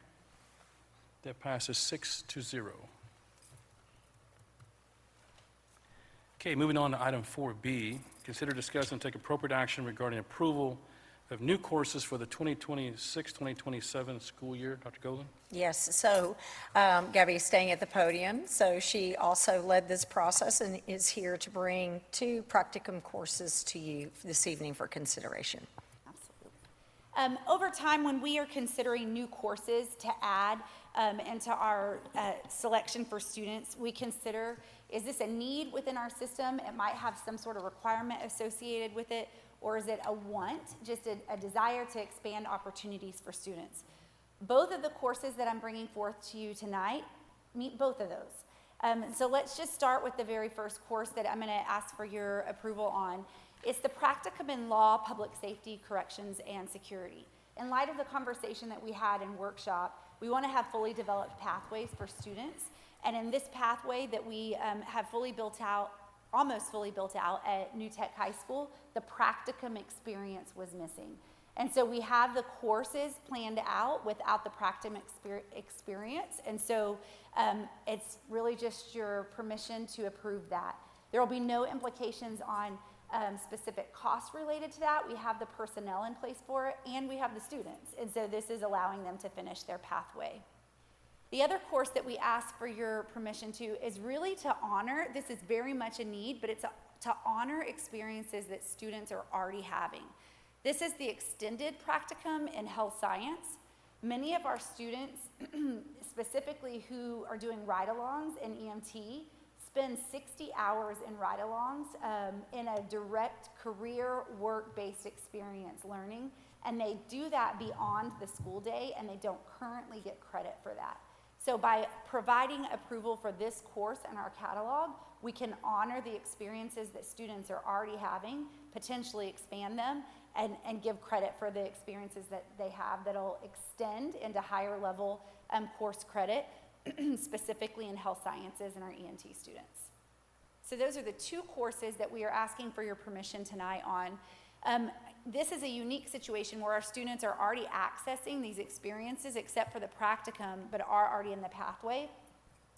That passes 6-0. Okay, moving on to item 4B, consider, discuss, and take appropriate action regarding approval of new courses for the 2026-2027 school year. Dr. Golden? Yes, so Gabby is staying at the podium, so she also led this process and is here to bring 2 practicum courses to you this evening for consideration. Over time, when we are considering new courses to add into our selection for students, we consider, is this a need within our system? It might have some sort of requirement associated with it, or is it a want, just a desire to expand opportunities for students? Both of the courses that I'm bringing forth to you tonight meet both of those. So let's just start with the very first course that I'm going to ask for your approval on. It's the Practicum in Law, Public Safety, Corrections, and Security. In light of the conversation that we had in workshop, we want to have fully developed pathways for students. And in this pathway that we have fully built out, almost fully built out at New Tech High School, the practicum experience was missing. And so we have the courses planned out without the practicum experience. And so it's really just your permission to approve that. There will be no implications on specific costs related to that. We have the personnel in place for it, and we have the students. And so this is allowing them to finish their pathway. The other course that we ask for your permission to is really to honor, this is very much a need, but it's to honor experiences that students are already having. This is the extended practicum in health science. Many of our students, specifically who are doing ride-alongs in EMT, spend 60 hours in ride-alongs in a direct career work-based experience learning, and they do that beyond the school day, and they don't currently get credit for that. So by providing approval for this course in our catalog, we can honor the experiences that students are already having, potentially expand them, and give credit for the experiences that they have that'll extend into higher level course credit, specifically in health sciences and our ENT students. So those are the 2 courses that we are asking for your permission tonight on. This is a unique situation where our students are already accessing these experiences except for the practicum, but are already in the pathway.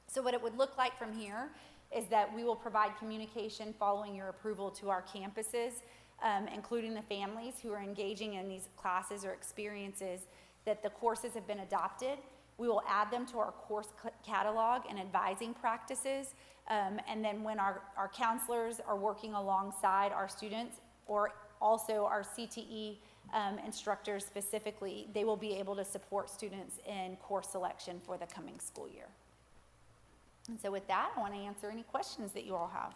So what it would look like from here is that we will provide communication following your approval to our campuses, including the families who are engaging in these classes or experiences, that the courses have been adopted. We will add them to our course catalog and advising practices. And then when our counselors are working alongside our students, or also our CTE instructors specifically, they will be able to support students in course selection for the coming school year. And so with that, I want to answer any questions that you all have.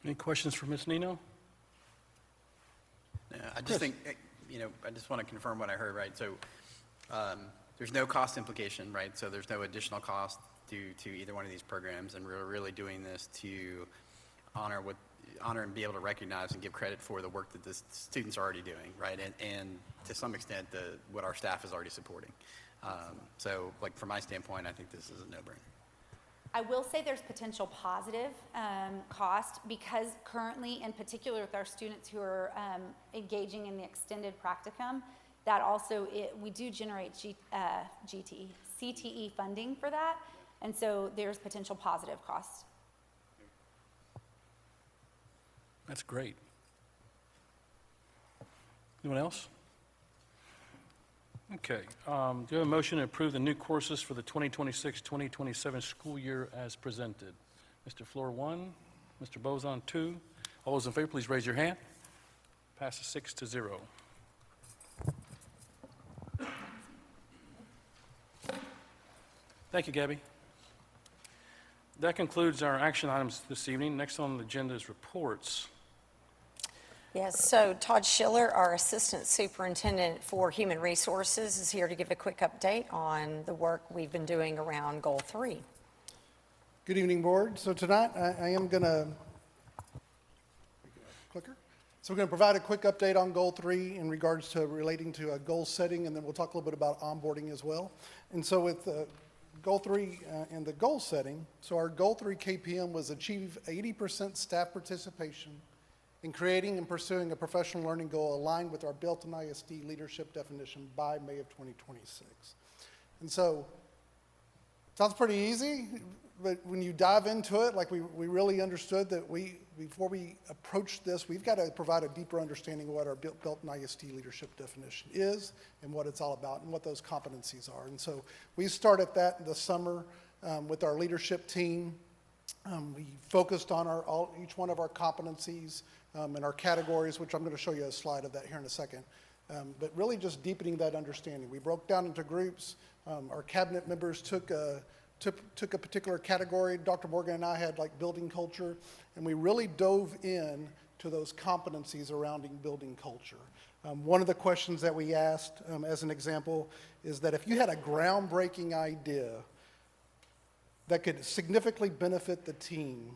Any questions for Ms. Nino? I just think, I just want to confirm what I heard, right? So there's no cost implication, right? So there's no additional cost due to either one of these programs, and we're really doing this to honor and be able to recognize and give credit for the work that the students are already doing, right? And to some extent, what our staff is already supporting. So like from my standpoint, I think this is a no-brainer. I will say there's potential positive cost, because currently, in particular with our students who are engaging in the extended practicum, that also, we do generate CTE funding for that, and so there's potential positive costs. That's great. Anyone else? Okay. Do you have a motion to approve the new courses for the 2026-2027 school year as presented? Mr. Floor 1, Mr. Bozon 2. All those in favor, please raise your hand. Passes 6-0. Thank you, Gabby. That concludes our action items this evening. Next on the agenda is reports. Yes, so Todd Schiller, our Assistant Superintendent for Human Resources, is here to give a quick update on the work we've been doing around Goal 3. Good evening, Board. So tonight I am going to, clicker. So we're going to provide a quick update on Goal 3 in regards to relating to goal setting, and then we'll talk a little bit about onboarding as well. And so with Goal 3 and the goal setting, so our Goal 3 KPM was achieve 80% staff participation in creating and pursuing a professional learning goal aligned with our Belton ISD leadership definition by May of 2026. And so, sounds pretty easy, but when you dive into it, like we really understood that before we approach this, we've got to provide a deeper understanding of what our Belton ISD leadership definition is and what it's all about and what those competencies are. And so we started that in the summer with our leadership team. We focused on each one of our competencies and our categories, which I'm going to show you a slide of that here in a second. But really just deepening that understanding. We broke down into groups. Our cabinet members took a particular category. Dr. Morgan and I had like building culture, and we really dove in to those competencies surrounding building culture. One of the questions that we asked, as an example, is that if you had a groundbreaking idea that could significantly benefit the team,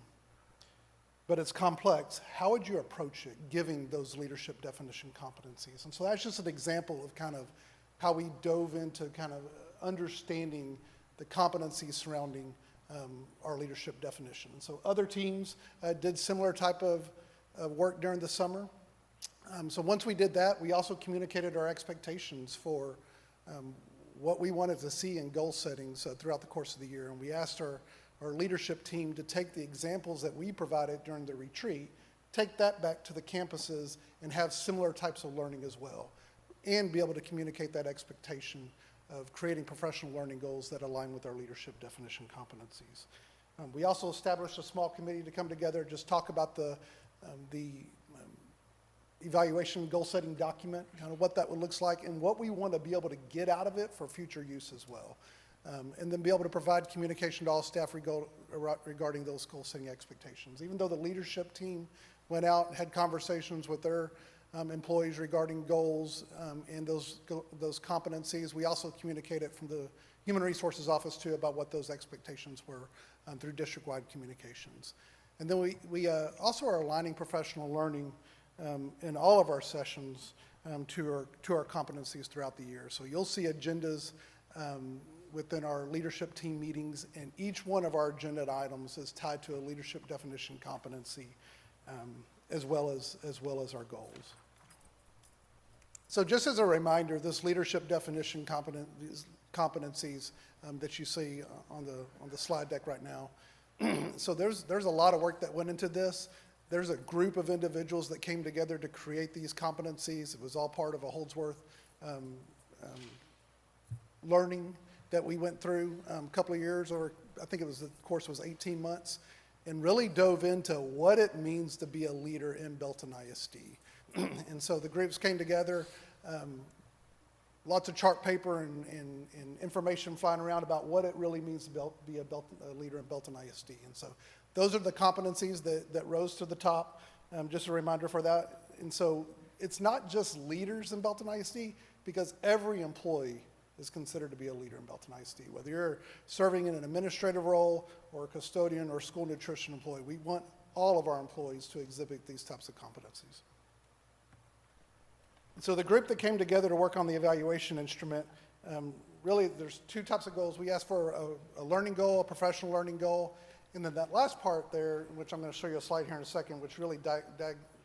but it's complex, how would you approach it, giving those leadership definition competencies? And so that's just an example of kind of how we dove into kind of understanding the competencies surrounding our leadership definition. And so other teams did similar type of work during the summer. So once we did that, we also communicated our expectations for what we wanted to see in goal settings throughout the course of the year. And we asked our leadership team to take the examples that we provided during the retreat, take that back to the campuses and have similar types of learning as well, and be able to communicate that expectation of creating professional learning goals that align with our leadership definition competencies. We also established a small committee to come together, just talk about the evaluation goal setting document, kind of what that would look like and what we want to be able to get out of it for future use as well. And then be able to provide communication to all staff regarding those goal setting expectations. Even though the leadership team went out and had conversations with their employees regarding goals and those competencies, we also communicated from the Human Resources Office too about what those expectations were through district-wide communications. And then we also are aligning professional learning in all of our sessions to our competencies throughout the year. So you'll see agendas within our leadership team meetings, and each one of our agenda items is tied to a leadership definition competency as well as our goals. So just as a reminder, this leadership definition competencies that you see on the slide deck right now. So there's a lot of work that went into this. There's a group of individuals that came together to create these competencies. It was all part of a Holdsworth learning that we went through a couple of years, or I think the course was 18 months, and really dove into what it means to be a leader in Belton ISD. And so the groups came together, lots of chart paper and information flying around about what it really means to be a leader in Belton ISD. And so those are the competencies that rose to the top, just a reminder for that. And so it's not just leaders in Belton ISD, because every employee is considered to be a leader in Belton ISD. Whether you're serving in an administrative role or a custodian or school nutrition employee, we want all of our employees to exhibit these types of competencies. So the group that came together to work on the evaluation instrument, really there's two types of goals. We asked for a learning goal, a professional learning goal, and then that last part there, which I'm going to show you a slide here in a second, which really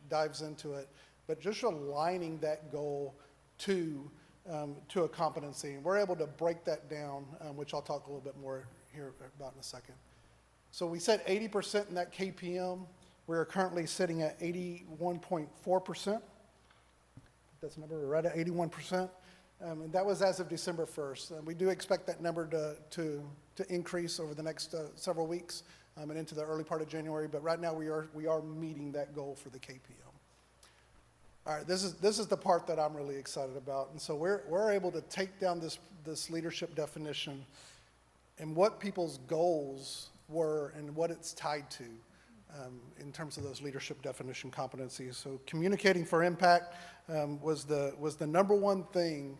dives into it, but just aligning that goal to a competency. And we're able to break that down, which I'll talk a little bit more here about in a second. So we said 80% in that KPM. We're currently sitting at 81.4%. That's the number, we're right at 81%. And that was as of December 1st. And we do expect that number to increase over the next several weeks and into the early part of January. But right now we are meeting that goal for the KPM. All right, this is the part that I'm really excited about. And so we're able to take down this leadership definition and what people's goals were and what it's tied to in terms of those leadership definition competencies. So communicating for impact was the number one thing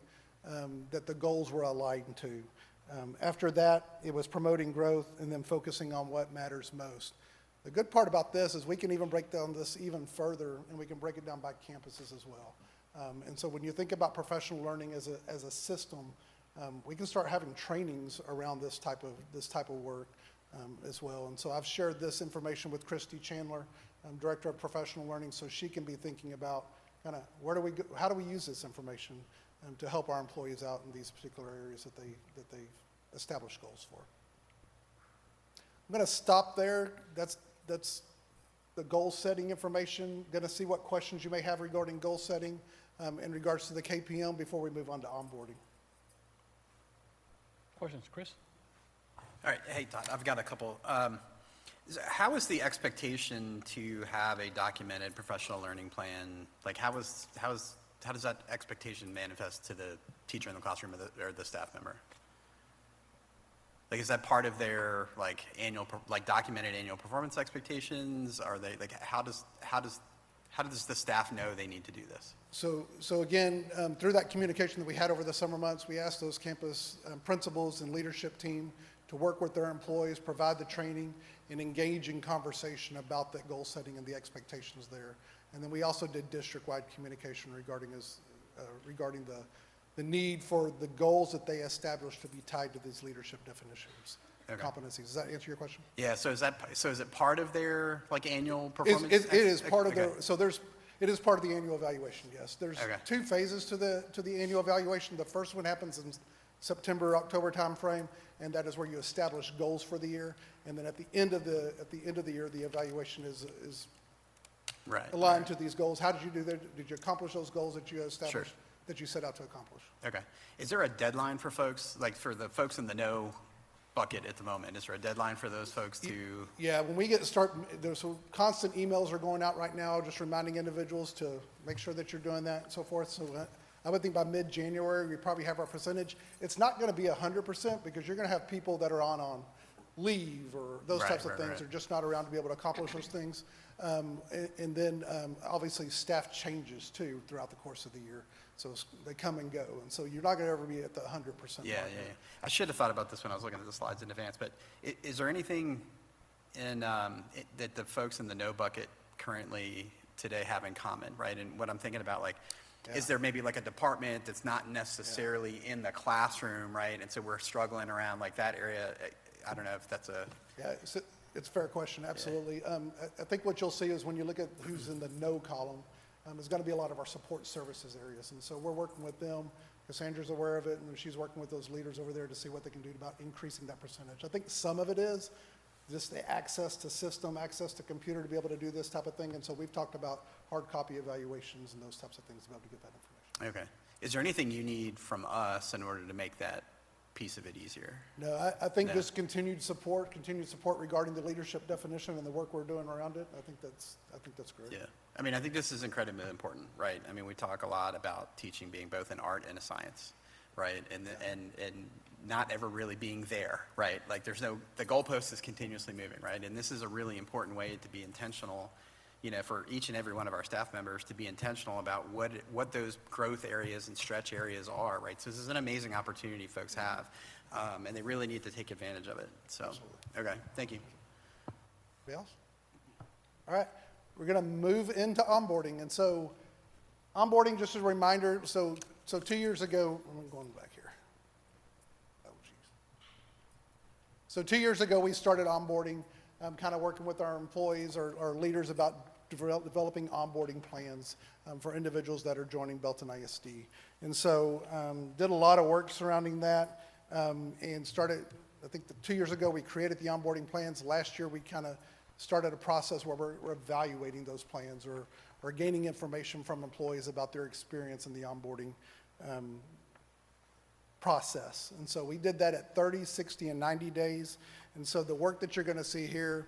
that the goals were aligned to. After that, it was promoting growth and then focusing on what matters most. The good part about this is we can even break down this even further, and we can break it down by campuses as well. And so when you think about professional learning as a system, we can start having trainings around this type of work as well. And so I've shared this information with Christy Chandler, Director of Professional Learning, so she can be thinking about kind of how do we use this information to help our employees out in these particular areas that they've established goals for. I'm going to stop there. That's the goal setting information. Going to see what questions you may have regarding goal setting in regards to the KPM before we move on to onboarding. Questions, Chris? All right, hey Todd, I've got a couple. How is the expectation to have a documented professional learning plan? Like how does that expectation manifest to the teacher in the classroom or the staff member? Like, is that part of their like documented annual performance expectations? Are they like, how does the staff know they need to do this? So again, through that communication that we had over the summer months, we asked those campus principals and leadership team to work with their employees, provide the training, and engage in conversation about that goal setting and the expectations there. And then we also did district-wide communication regarding the need for the goals that they established to be tied to these leadership definitions, competencies. Does that answer your question? Yeah. So is it part of their like annual performance? It is part of their. So it is part of the annual evaluation. Yes. There's two phases to the annual evaluation. The first one happens in September, October timeframe, and that is where you establish goals for the year. And then at the end of the year, the evaluation is aligned to these goals. How did you do that? Did you accomplish those goals that you established, that you set out to accomplish? Okay. Is there a deadline for folks, like for the folks in the no bucket at the moment? Is there a deadline for those folks to? Yeah, when we there's constant emails are going out right now, just reminding individuals to make sure that you're doing that and so forth. So I would think by mid-January, we probably have our percentage. It's not going to be 100% because you're going to have people that are on leave or those types of things. They're just not around to be able to accomplish those things. And then obviously staff changes too throughout the course of the year. So they come and go. And so you're not going to ever be at the 100%. Yeah. I should have thought about this when I was looking at the slides in advance, but is there anything that the folks in the no bucket currently today have in common, right? And what I'm thinking about, like, is there maybe like a department that's not necessarily in the classroom, right? And so we're struggling around like that area. I don't know if that's a... Yeah, it's a fair question, absolutely. I think what you'll see is when you look at who's in the no column, there's going to be a lot of our support services areas. And so we're working with them. Cassandra's aware of it, and she's working with those leaders over there to see what they can do about increasing that percentage. I think some of it is just the access to system, access to computer to be able to do this type of thing. And so we've talked about hard copy evaluations and those types of things to be able to get that information. Okay. Is there anything you need from us in order to make that piece of it easier? No, I think just continued support regarding the leadership definition and the work we're doing around it. I think that's great. Yeah. I mean, I think this is incredibly important, right? I mean, we talk a lot about teaching being both an art and a science, right? And not ever really being there, right? Like the goalpost is continuously moving, right? And this is a really important way to be intentional, you know, for each and every one of our staff members to be intentional about what those growth areas and stretch areas are, right? So this is an amazing opportunity folks have, and they really need to take advantage of it. So, absolutely. Okay, thank you. Anybody else? All right, we're going to move into onboarding. And so onboarding, just as a reminder, so 2 years ago, I'm going back here. Oh, geez. So 2 years ago, we started onboarding, kind of working with our employees or leaders about developing onboarding plans for individuals that are joining Belton ISD. And so did a lot of work surrounding that and started, I think 2 years ago, we created the onboarding plans. Last year, we kind of started a process where we're evaluating those plans or gaining information from employees about their experience in the onboarding process. And so we did that at 30, 60, and 90 days. And so the work that you're going to see here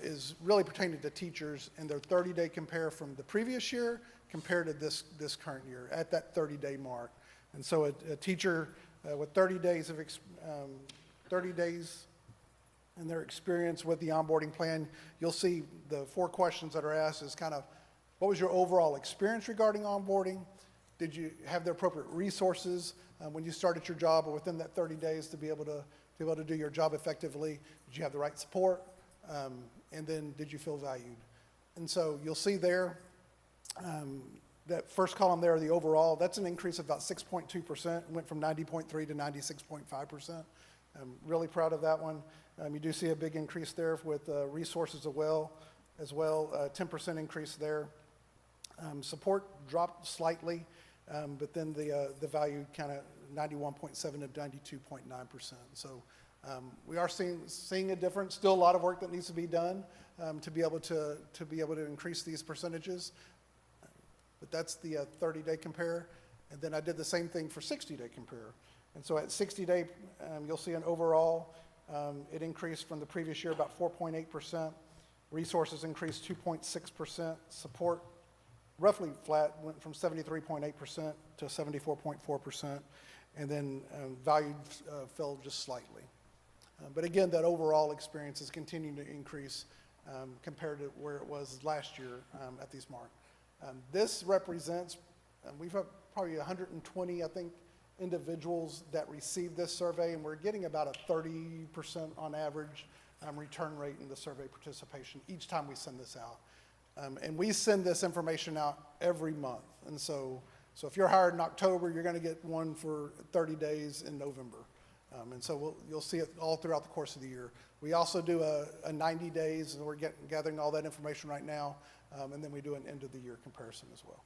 is really pertaining to teachers and their 30-day compare from the previous year compared to this current year at that 30-day mark. And so a teacher with 30 days in their experience with the onboarding plan, you'll see the 4 questions that are asked is kind of, what was your overall experience regarding onboarding? Did you have the appropriate resources when you started your job or within that 30 days to be able to do your job effectively? Did you have the right support? And then did you feel valued? And so you'll see there, that first column there, the overall, that's an increase of about 6.2%, went from 90.3 to 96.5%. I'm really proud of that one. You do see a big increase there with resources as well, 10% increase there. Support dropped slightly, but then the value kind of 91.7 to 92.9%. So We are seeing a difference, still a lot of work that needs to be done to be able to increase these percentages. But that's the 30-day compare. And then I did the same thing for 60-day compare. And so at 60-day, you'll see an overall, it increased from the previous year about 4.8%. Resources increased 2.6%. Support roughly flat, went from 73.8% to 74.4%. And then value fell just slightly. But again, that overall experience is continuing to increase compared to where it was last year at these marks. This represents, we've had probably 120, I think, individuals that received this survey, and we're getting about a 30% on average return rate in the survey participation each time we send this out. And we send this information out every month. And so if you're hired in October, you're going to get one for 30 days in November. And so you'll see it all throughout the course of the year. We also do a 90 days, and we're gathering all that information right now, and then we do an end-of-the-year comparison as well.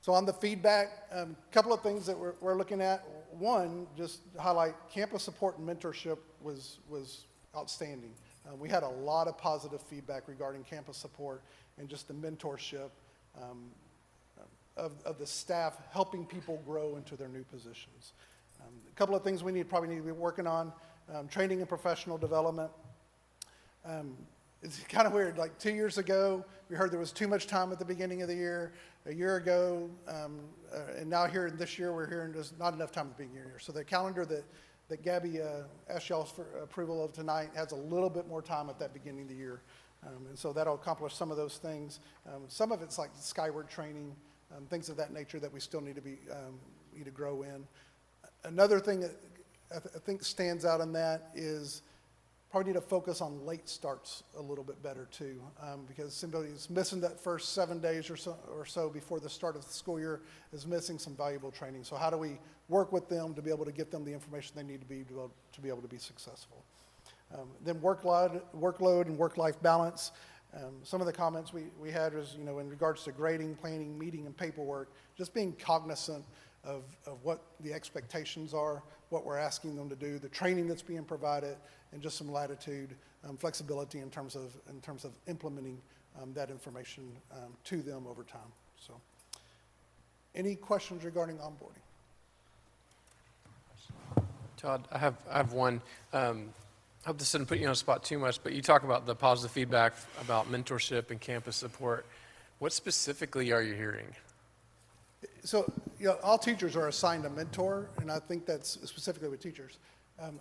So on the feedback, a couple of things that we're looking at. One, just highlight campus support and mentorship was outstanding. We had a lot of positive feedback regarding campus support and just the mentorship of the staff helping people grow into their new positions. A couple of things we probably need to be working on, training and professional development. It's kind of weird, like 2 years ago, we heard there was too much time at the beginning of the year. A year ago, and now here this year, we're hearing there's not enough time at the beginning of the year. So the calendar that Gabby asked y'all for approval of tonight has a little bit more time at that beginning of the year. And so that'll accomplish some of those things. Some of it's like skyward training, things of that nature that we still need to grow in. Another thing that I think stands out in that is probably need to focus on late starts a little bit better too, because somebody who's missing that first 7 days or so before the start of the school year is missing some valuable training. So how do we work with them to be able to get them the information they need to be able to be successful? Then workload and work-life balance. Some of the comments we had was, in regards to grading, planning, meeting, and paperwork, just being cognizant of what the expectations are, what we're asking them to do, the training that's being provided, and just some latitude, flexibility in terms of implementing that information to them over time. So, any questions regarding onboarding? Todd, I have one. I hope this didn't put you on the spot too much, but you talk about the positive feedback about mentorship and campus support. What specifically are you hearing? So, all teachers are assigned a mentor, and I think that's specifically with teachers.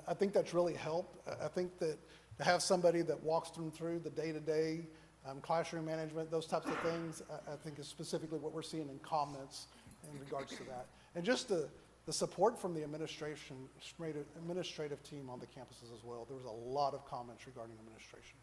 I think that's really helped. I think that to have somebody that walks them through the day-to-day classroom management, those types of things, I think is specifically what we're seeing in comments in regards to that. And just the support from the administrative team on the campuses as well. There was a lot of comments regarding administration.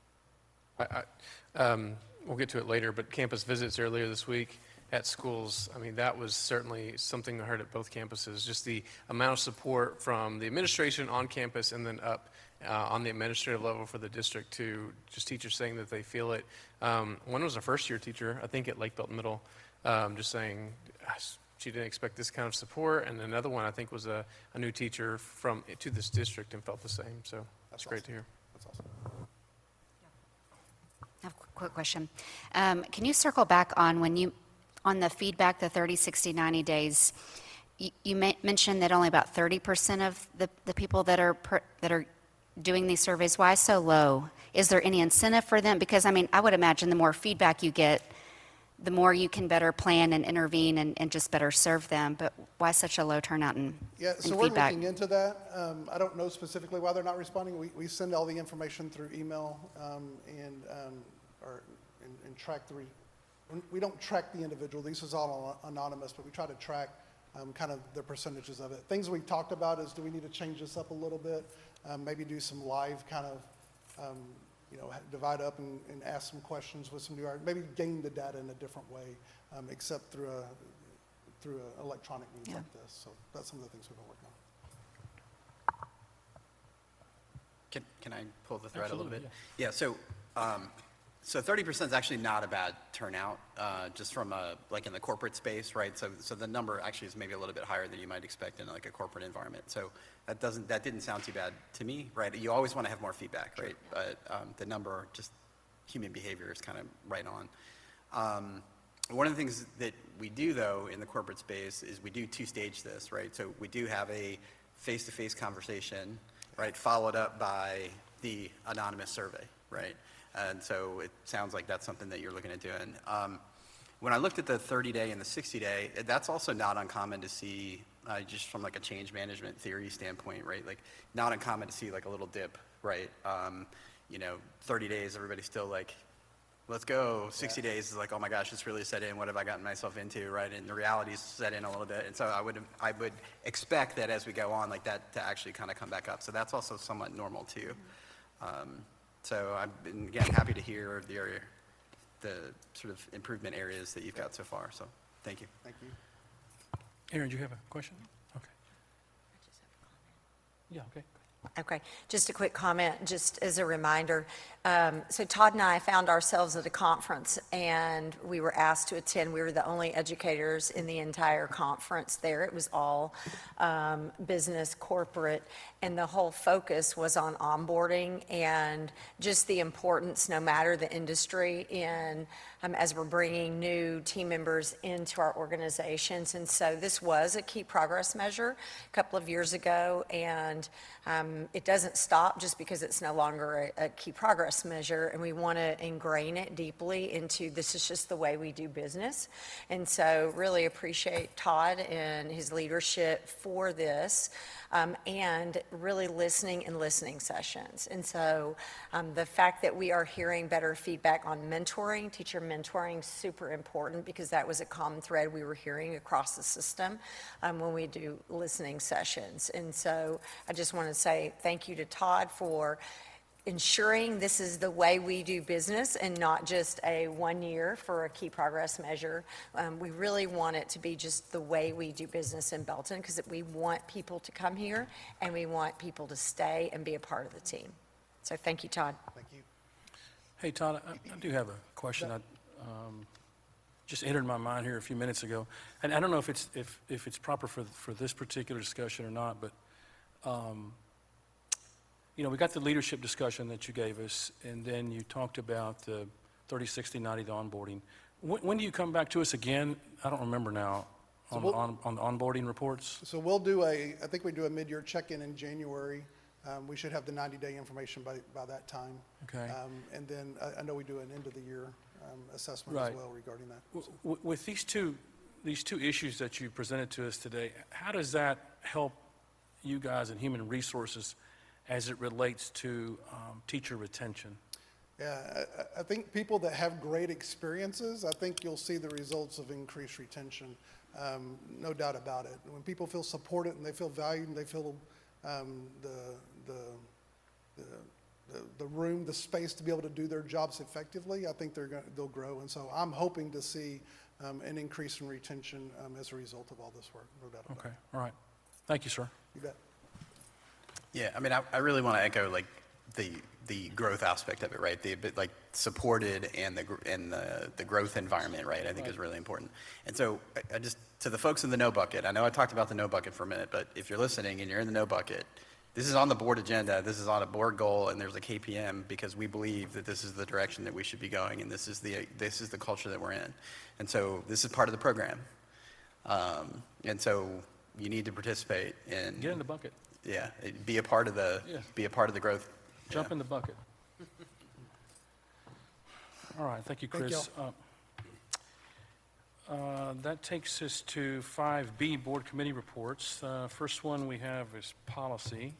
We'll get to it later, but campus visits earlier this week at schools, I mean, that was certainly something I heard at both campuses, just the amount of support from the administration on campus and then up on the administrative level for the district to just teachers saying that they feel it. One was a first-year teacher, I think at Lake Belton Middle, just saying she didn't expect this kind of support, and another one I think was a new teacher to this district and felt the same, so that's great to hear. That's awesome. I have a quick question. Can you circle back on on the feedback, the 30, 60, 90 days, you mentioned that only about 30% of the people that are doing these surveys, why so low? Is there any incentive for them? Because, I mean, I would imagine the more feedback you get, the more you can better plan and intervene and just better serve them. But why such a low turnout in so we're looking into that. I don't know specifically why they're not responding. We send all the information through email and track we don't track the individual. This is all anonymous, but we try to track kind of the percentages of it. Things we've talked about is, do we need to change this up a little bit? Maybe do some live kind of, divide up and ask some questions with some new, maybe gain the data in a different way, except through an electronic means like this. So that's some of the things we've been working on. Can I pull the thread Absolutely, a little bit? Yeah, so So 30% is actually not a bad turnout, just from like in the corporate space, right? So the number actually is maybe a little bit higher than you might expect in like a corporate environment. So that didn't sound too bad to me, right? You always want to have more feedback, right? But the number, just human behavior is kind of right on. One of the things that we do though in the corporate space is we do two-stage this, right? So we do have a face-to-face conversation, right? Followed up by the anonymous survey, right? And so it sounds like that's something that you're looking at doing. When I looked at the 30-day and the 60-day, that's also not uncommon to see, just from like a change management theory standpoint, right? Like not uncommon to see like a little dip, right? 30 days, everybody's still like, let's go. 60 days is like, oh my gosh, it's really set in. What have I gotten myself into, right? And the reality's set in a little bit. And so I would expect that as we go on, like that to actually kind of come back up. So that's also somewhat normal too. So I've been, again, happy to hear the sort of improvement areas that you've got so far. So thank you. Thank you. Aaron, do you have a question? Okay. Yeah, okay. Okay, just a quick comment, just as a reminder. So Todd and I found ourselves at a conference, and we were asked to attend. We were the only educators in the entire conference there. It was all business, corporate, and the whole focus was on onboarding and just the importance, no matter the industry, in as we're bringing new team members into our organizations. And so this was a key progress measure a couple of years ago, and it doesn't stop just because it's no longer a key progress measure, and we want to ingrain it deeply into this is just the way we do business. And so really appreciate Todd and his leadership for this, and really listening in listening sessions. And so the fact that we are hearing better feedback on mentoring, teacher mentoring, super important, because that was a common thread we were hearing across the system when we do listening sessions. And so I just want to say thank you to Todd for ensuring this is the way we do business and not just a 1 year for a key progress measure. We really want it to be just the way we do business in Belton, because we want people to come here and we want people to stay and be a part of the team. So thank you, Todd. Thank you. Hey, Todd, I do have a question. I just entered my mind here a few minutes ago, and I don't know if it's proper for this particular discussion or not, but we got the leadership discussion that you gave us, and then you talked about the 30, 60, 90 onboarding. When do you come back to us again? I don't remember now on the onboarding reports. So we'll do I think we do a mid-year check-in in January. We should have the 90-day information by that time. Okay. And then I know we do an end-of-the-year assessment Right. as well regarding that. With these two issues that you presented to us today, how does that help you guys in human resources as it relates to teacher retention? Yeah, I think people that have great experiences, I think you'll see the results of increased retention, no doubt about it. When people feel supported and they feel valued and they feel the room, the space to be able to do their jobs effectively, I think they'll grow. And so I'm hoping to see an increase in retention as a result of all this work, no doubt about it. Okay, all right. Thank you, sir. You bet. Yeah, I mean, I really want to echo like the growth aspect of it, right? The bit like supported and the growth environment, right? I think is really important. And so I just, to the folks in the no bucket, I know I talked about the no bucket for a minute, but if you're listening and you're in the no bucket, this is on the board agenda, this is on a board goal, and there's a KPM because we believe that this is the direction that we should be going, and this is the culture that we're in. And so this is part of the program. And so you need to participate in. Get in the bucket. Yeah, be a part of the growth. Jump in the bucket. All right, thank you, Chris. That takes us to 5B, Board Committee Reports. First one we have is policy.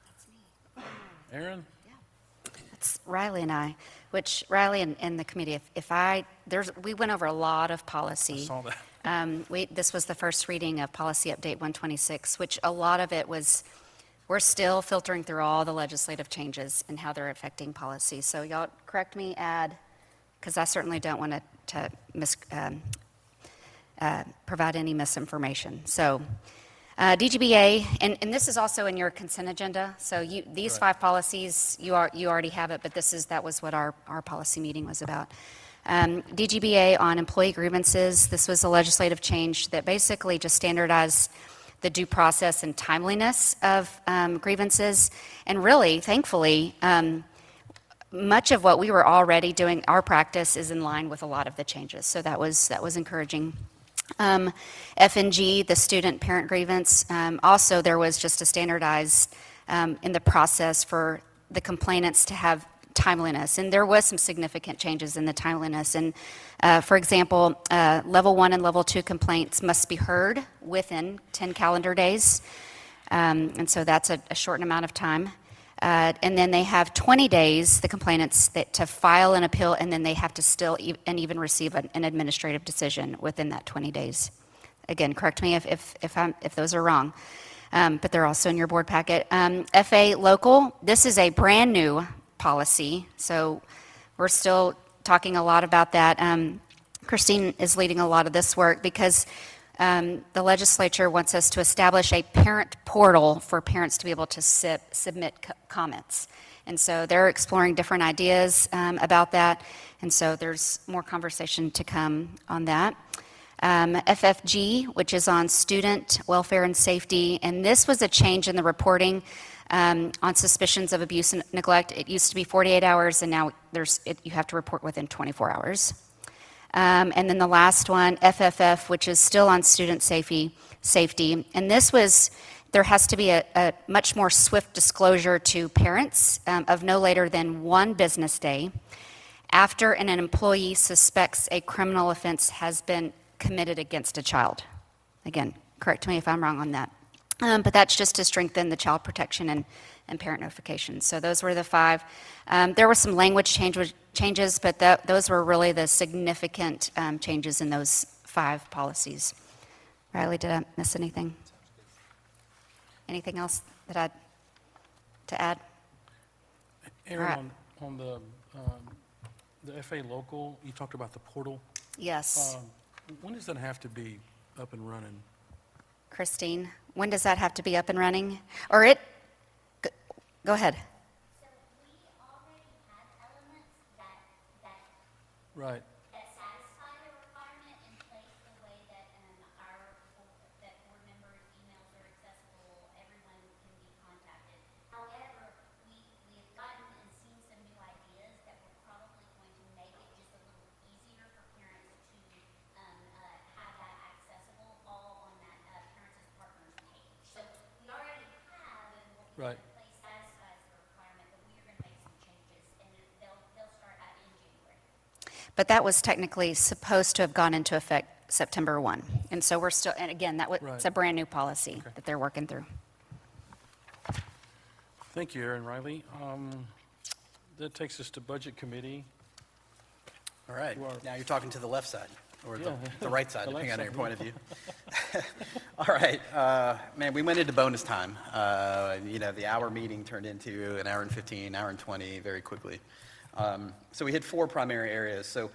That's me. Aaron? It's Riley and I, which Riley and the committee, we went over a lot of policy. I saw that. This was the first reading of Policy Update 126, which a lot of it was, we're still filtering through all the legislative changes and how they're affecting policy. So y'all correct me, add, because I certainly don't want to provide any misinformation. So DGBA, and this is also in your consent agenda, so these 5 policies, you already have it, but that was what our policy meeting was about. DGBA on employee grievances, this was a legislative change that basically just standardized the due process and timeliness of grievances, and really, thankfully, much of what we were already doing, our practice is in line with a lot of the changes, so that was encouraging. FNG, the student parent grievance, also there was just a standardized in the process for the complainants to have timeliness, and there was some significant changes in the timeliness. And for example, level 1 and level 2 complaints must be heard within 10 calendar days, and so that's a shortened amount of time. And then they have 20 days, the complainants, to file an appeal, and then they have to still even receive an administrative decision within that 20 days. Again, correct me if those are wrong, but they're also in your board packet. FA local, this is a brand new policy, so we're still talking a lot about that. Christine is leading a lot of this work because the legislature wants us to establish a parent portal for parents to be able to submit comments. And so they're exploring different ideas about that. And so there's more conversation to come on that. FFG, which is on student welfare and safety. And this was a change in the reporting on suspicions of abuse and neglect. It used to be 48 hours, and now you have to report within 24 hours. And then the last one, FFF, which is still on student safety. And there has to be a much more swift disclosure to parents of no later than 1 business day after an employee suspects a criminal offense has been committed against a child. Again, correct me if I'm wrong on that. But that's just to strengthen the child protection and parent notification. So those were the 5. There were some language changes, but those were really the significant changes in those 5 policies. Riley, did I miss anything? Anything else to add? Aaron, Right. on the FA local, you talked about the portal. Yes. When does that have to be up and running? Christine, when does that have to be up and running? Go ahead. Right. That satisfy the requirement in place the way that that board members' emails are accessible, everyone can be contacted. However, we have gotten and seen some new ideas that we're probably going to make it just a little easier for parents to have that accessible all on that Parents as Partners page. So we already have and what we Right. have in place satisfies the requirement, but we are going to make some changes, and they'll start out in January. But that was technically supposed to have gone into effect September 1. And so we're still, and again, it's a brand new policy that they're working through. Thank you, Aaron Riley. That takes us to Budget Committee. All right, now you're talking to the left side, or the right side, depending on your point of view. All right, man, we went into bonus time. The hour meeting turned into an hour and 15, hour and 20 very quickly. So we hit 4 primary areas. So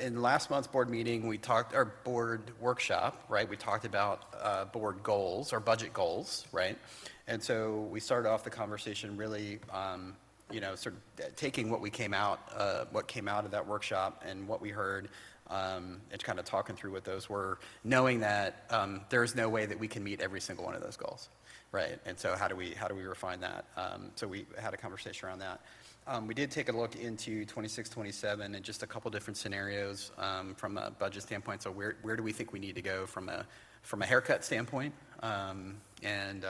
in last month's board meeting, our board workshop, right? We talked about board goals or budget goals, right? And so we started off the conversation really, sort of taking what came out of that workshop and what we heard, and kind of talking through what those were, knowing that there's no way that we can meet every single one of those goals, right? And so how do we refine that? So we had a conversation around that. We did take a look into 26, 27 and just a couple different scenarios from a budget standpoint. So where do we think we need to go from a haircut standpoint, and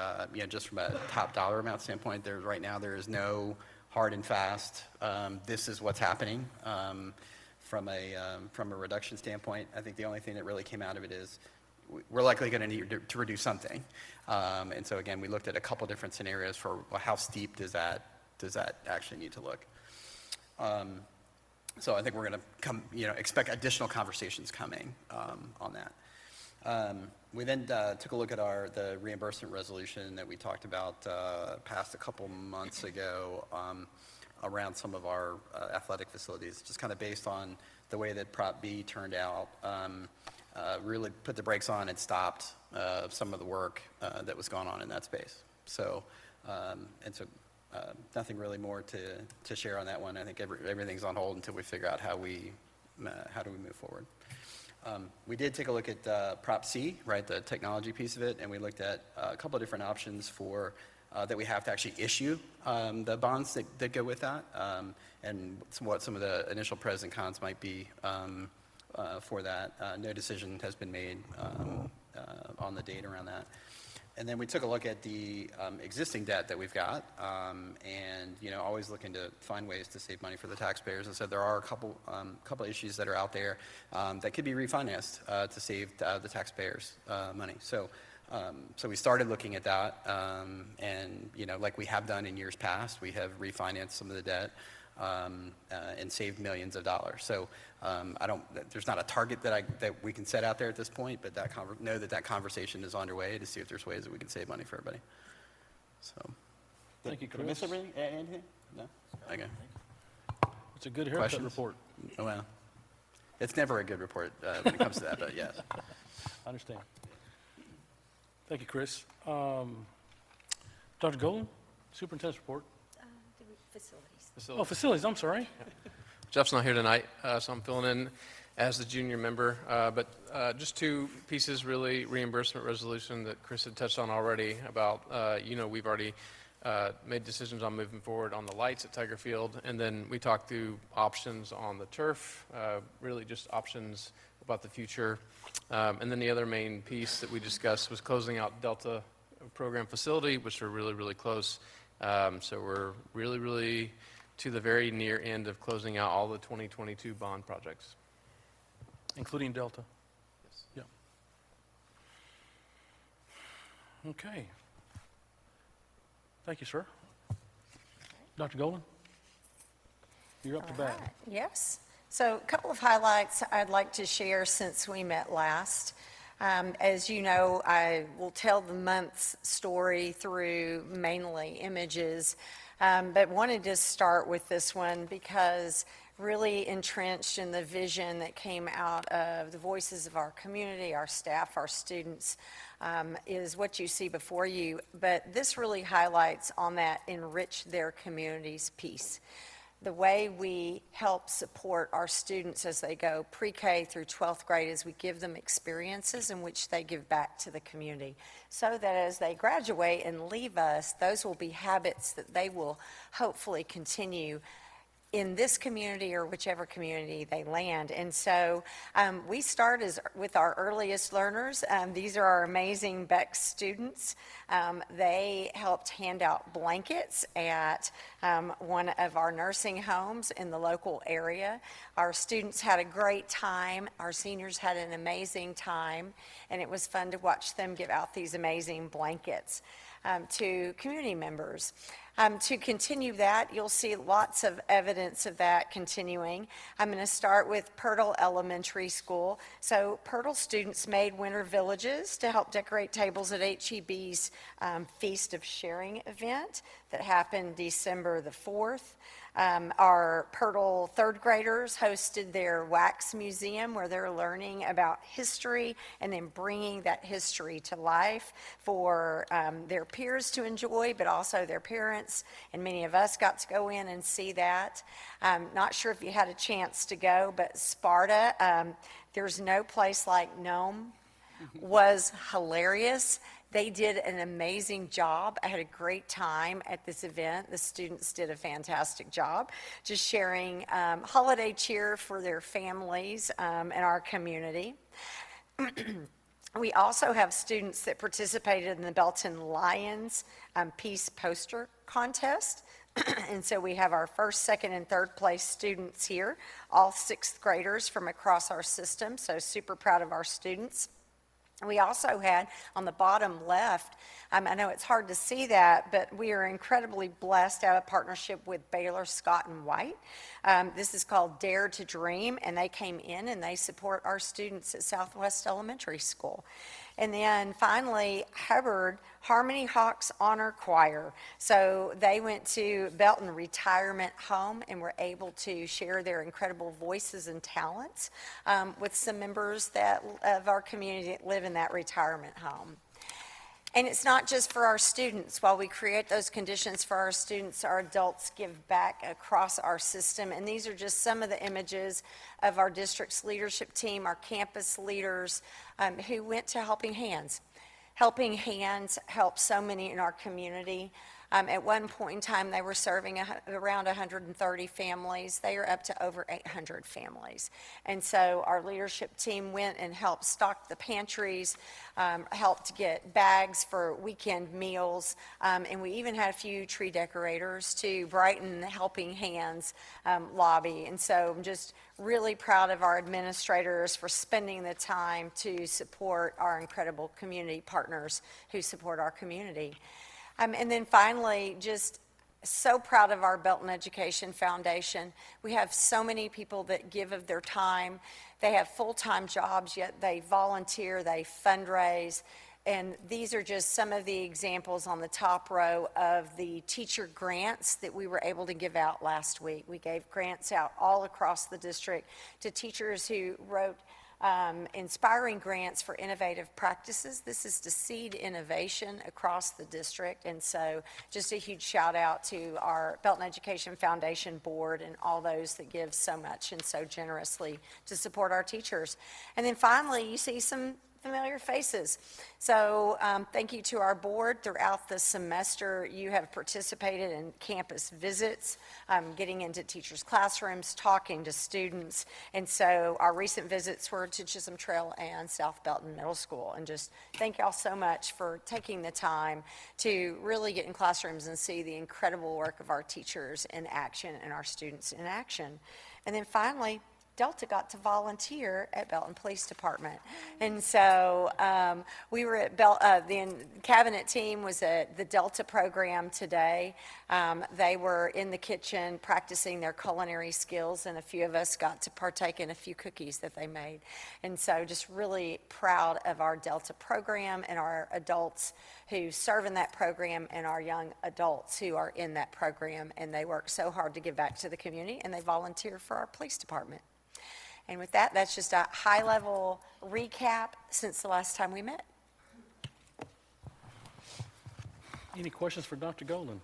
just from a top dollar amount standpoint? Right now there is no hard and fast. This is what's happening from a reduction standpoint. I think the only thing that really came out of it is we're likely going to need to reduce something. And so again, we looked at a couple different scenarios for how steep does that actually need to look. So I think we're going to expect additional conversations coming on that. We then took a look at the reimbursement resolution that we talked about passed a couple months ago around some of our athletic facilities, just kind of based on the way that Prop B turned out. really put the brakes on and stopped some of the work that was going on in that space. So, nothing really more to share on that one. I think everything's on hold until we figure out how do we move forward. We did take a look at Prop C, right, the technology piece of it, and we looked at a couple of different options for that we have to actually issue the bonds that go with that, and what some of the initial pros and cons might be for that. No decision has been made on the date around that. And then we took a look at the existing debt that we've got, and always looking to find ways to save money for the taxpayers. And so there are a couple issues that are out there that could be refinanced to save the taxpayers money. So we started looking at that, and like we have done in years past, we have refinanced some of the debt and saved millions of dollars. So there's not a target that we can set out there at this point, but know that conversation is underway to see if there's ways that we can save money for everybody. So, thank you, Chris. Did I miss everything? Anything? No? Okay. It's a good haircut report. Oh, well, it's never a good report when it comes to that, but yes. I understand. Thank you, Chris. Dr. Golden, superintendent's report. Facilities. Oh, facilities, I'm sorry. Jeff's not here tonight, so I'm filling in as the junior member. But just two pieces, really, reimbursement resolution that Chris had touched on already about, we've already made decisions on moving forward on the lights at Tiger Field. And then we talked through options on the turf, really just options about the future. And then the other main piece that we discussed was closing out Delta program facility, which we're really, really close. So we're really, really to the very near end of closing out all the 2022 bond projects. Including Delta? Yes. Yeah. Okay. Thank you, sir. Dr. Golden, you're up to bat. Right. Yes. So a couple of highlights I'd like to share since we met last. As you know, I will tell the month's story through mainly images, but wanted to start with this one because really entrenched in the vision that came out of the voices of our community, our staff, our students, is what you see before you. But this really highlights on that enrich their communities piece. The way we help support our students as they go pre-K through 12th grade is we give them experiences in which they give back to the community so that as they graduate and leave us, those will be habits that they will hopefully continue in this community or whichever community they land. And so we start with our earliest learners. These are our amazing Beck students. They helped hand out blankets at one of our nursing homes in the local area. Our students had a great time. Our seniors had an amazing time, and it was fun to watch them give out these amazing blankets to community members. To continue that, you'll see lots of evidence of that continuing. I'm going to start with Pirtle Elementary School. So Pirtle students made winter villages to help decorate tables at HEB's Feast of Sharing event that happened December the 4th. Our Pirtle third graders hosted their wax museum where they're learning about history and then bringing that history to life for their peers to enjoy, but also their parents, and many of us got to go in and see that. Not sure if you had a chance to go, but Sparta, there's no place like Nome, was hilarious. They did an amazing job. I had a great time at this event. The students did a fantastic job just sharing holiday cheer for their families and our community. We also have students that participated in the Belton Lions Peace Poster Contest. And so we have our first, second, and third place students here, all sixth graders from across our system, so super proud of our students. We also had, on the bottom left, I know it's hard to see that, but we are incredibly blessed to have a partnership with Baylor Scott and White. This is called Dare to Dream, and they came in and they support our students at Southwest Elementary School. And then finally, Hubbard Harmony Hawks Honor Choir. So they went to Belton Retirement Home and were able to share their incredible voices and talents with some members of our community that live in that retirement home. And it's not just for our students. While we create those conditions for our students, our adults give back across our system. And these are just some of the images of our district's leadership team, our campus leaders who went to Helping Hands. Helping Hands helps so many in our community. At one point in time, they were serving around 130 families. They are up to over 800 families. And so our leadership team went and helped stock the pantries, helped get bags for weekend meals, and we even had a few tree decorators to brighten the Helping Hands lobby. And so I'm just really proud of our administrators for spending the time to support our incredible community partners who support our community. And then finally, just so proud of our Belton Education Foundation. We have so many people that give of their time. They have full-time jobs, yet they volunteer, they fundraise. And these are just some of the examples on the top row of the teacher grants that we were able to give out last week. We gave grants out all across the district to teachers who wrote inspiring grants for innovative practices. This is to seed innovation across the district, and so just a huge shout out to our Belton Education Foundation board and all those that give so much and so generously to support our teachers. And then finally, you see some familiar faces. So thank you to our board. Throughout the semester, you have participated in campus visits, getting into teachers' classrooms, talking to students. And so our recent visits were to Chisholm Trail and South Belton Middle School. And just thank y'all so much for taking the time to really get in classrooms and see the incredible work of our teachers in action and our students in action. And then finally, Delta got to volunteer at Belton Police Department. And so we were at the cabinet team was at the Delta program today. They were in the kitchen practicing their culinary skills, and a few of us got to partake in a few cookies that they made. And so just really proud of our Delta program and our adults who serve in that program and our young adults who are in that program. And they work so hard to give back to the community, and they volunteer for our police department. And with that, that's just a high-level recap since the last time we met. Any questions for Dr. Golden?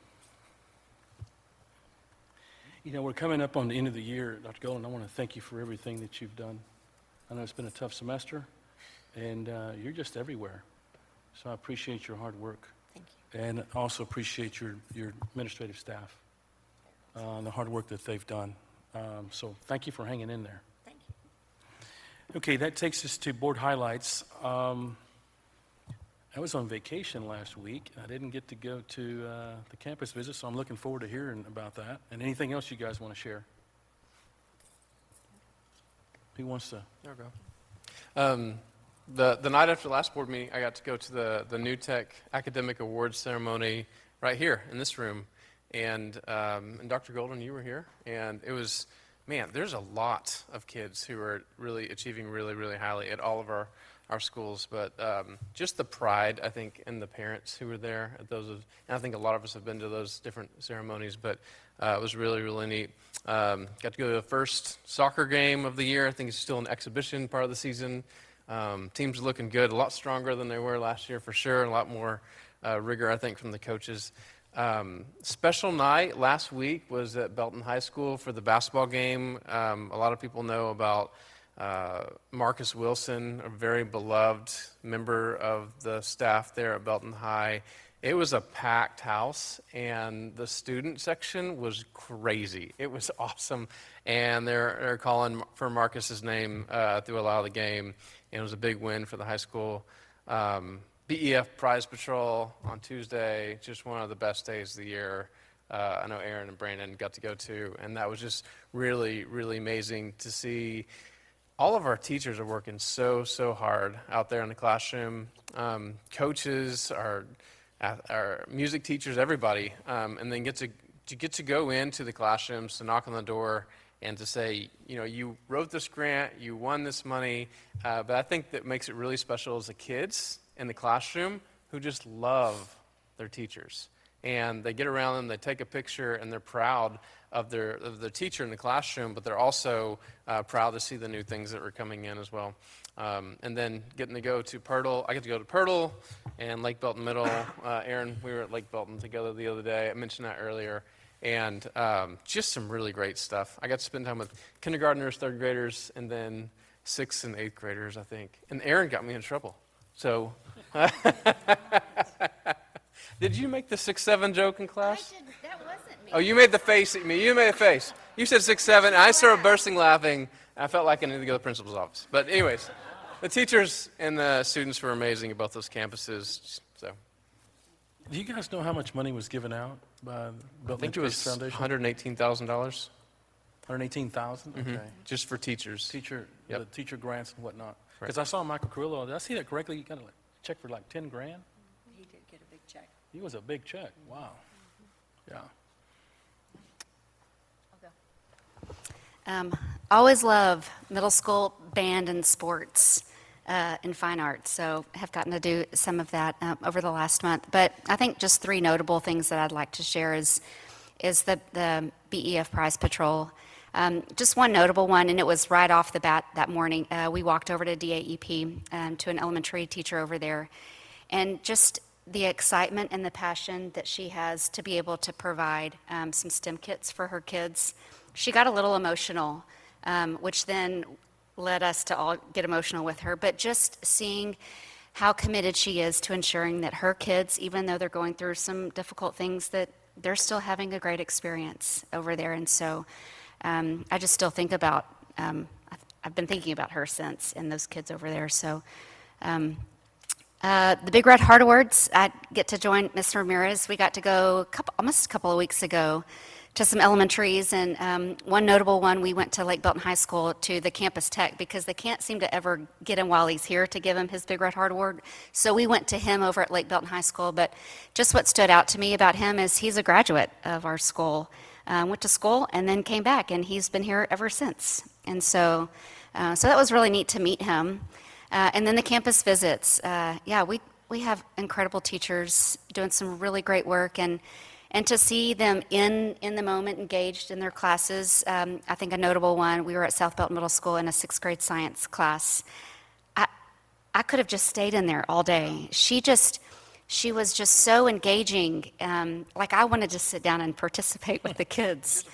You know, we're coming up on the end of the year. Dr. Golden, I want to thank you for everything that you've done. I know it's been a tough semester, and you're just everywhere. So I appreciate your hard work. Thank you. And I also appreciate your administrative staff, the hard work that they've done. So thank you for hanging in there. Okay, that takes us to board highlights. I was on vacation last week. I didn't get to go to the campus visit, so I'm looking forward to hearing about that. And anything else you guys want to share? Who wants to? There we go. The night after the last board meeting, I got to go to the New Tech Academic Awards ceremony right here in this room. And Dr. Golden, you were here, and it was, man, there's a lot of kids who are really achieving really, really highly at all of our schools. But just the pride, I think, in the parents who were there at those, and I think a lot of us have been to those different ceremonies, but it was really, really neat. Got to go to the first soccer game of the year. I think it's still an exhibition part of the season. Teams are looking good, a lot stronger than they were last year for sure, a lot more rigor, I think, from the coaches. Special night last week was at Belton High School for the basketball game. A lot of people know about Marcus Wilson, a very beloved member of the staff there at Belton High. It was a packed house, and the student section was crazy. It was awesome, and they're calling for Marcus's name through a lot of the game, and it was a big win for the high school. BEF Prize Patrol on Tuesday, just one of the best days of the year. I know Aaron and Brandon got to go to, and that was just really, really amazing to see. All of our teachers are working so hard out there in the classroom. Coaches are our music teachers, everybody, and then get to go into the classrooms, to knock on the door, and to say, you know, you wrote this grant, you won this money, but I think that makes it really special is the kids in the classroom who just love their teachers. And they get around them, they take a picture, and they're proud of their teacher in the classroom, but they're also proud to see the new things that are coming in as well. And then getting to go to Pirtle. I get to go to Pirtle and Lake Belton Middle. Aaron, we were at Lake Belton together the other day. I mentioned that earlier. And just some really great stuff. I got to spend time with kindergartners, third graders, and then 6th and 8th graders, I think. And Aaron got me in trouble. So, did you make the 6-7 joke in class? That wasn't me. Oh, you made the face at me. You made a face. You said 6-7, and I started bursting laughing. I felt like I needed to go to the principal's office. But anyways, the teachers and the students were amazing at both those campuses. So, Do you guys know how much money was given out by the I Belton think it was Education Foundation? $118,000. 118,000. Okay. Just for teachers. The teacher grants and whatnot. Because I saw Michael Carrillo. Did I see that correctly? You got a check for like 10 grand. He did get a big check. He was a big check. Wow. Yeah. Always love middle school band and sports and fine arts, so have gotten to do some of that over the last month. But I think just 3 notable things that I'd like to share is the BEF Prize Patrol. Just one notable one, and it was right off the bat that morning. We walked over to DAEP to an elementary teacher over there, and just the excitement and the passion that she has to be able to provide some STEM kits for her kids. She got a little emotional, which then led us to all get emotional with her, but just seeing how committed she is to ensuring that her kids, even though they're going through some difficult things, that they're still having a great experience over there. And so I just still think about, I've been thinking about her since and those kids over there. So the Big Red Heart Awards, I get to join Ms. Ramirez. We got to go almost a couple of weeks ago to some elementaries, and one notable one, we went to Lake Belton High School to the campus tech because they can't seem to ever get him while he's here to give him his Big Red Heart Award. So we went to him over at Lake Belton High School, but just what stood out to me about him is he's a graduate of our school, went to school and then came back, and he's been here ever since. And so that was really neat to meet him. And then the campus visits, we have incredible teachers doing some really great work, and to see them in the moment, engaged in their classes. I think a notable one, we were at South Belton Middle School in a 6th grade science class. I could have just stayed in there all day. She was just so engaging. Like I wanted to sit down and participate with the kids.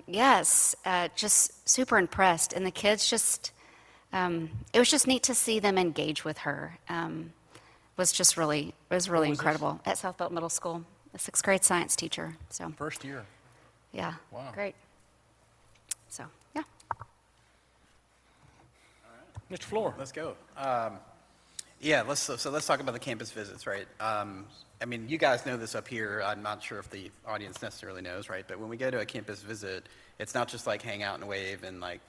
Yes, just super impressed. And the kids just, it was just neat to see them engage with her. It was really incredible. At South Belton Middle School. A 6th grade science teacher. So First year. yeah, Wow. great. So yeah. Mr. Floor. Let's go. Let's talk about the campus visits, right? I mean, you guys know this up here. I'm not sure if the audience necessarily knows, right? But when we go to a campus visit, it's not just like hang out and wave and like,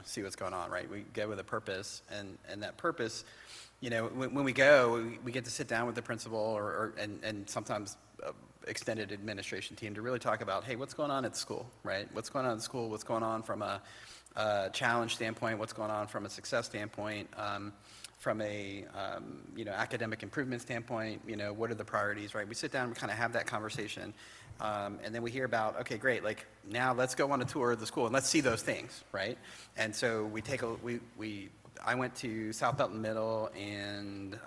see what's going on, right? We go with a purpose, and that purpose, when we go, we get to sit down with the principal and sometimes extended administration team to really talk about, hey, what's going on at school, right? What's going on at school? What's going on from a challenge standpoint? What's going on from a success standpoint? From a academic improvement standpoint, what are the priorities, right? We sit down and we kind of have that conversation, and then we hear about, okay, great, like now let's go on a tour of the school and let's see those things, right? And so I went to South Belton Middle and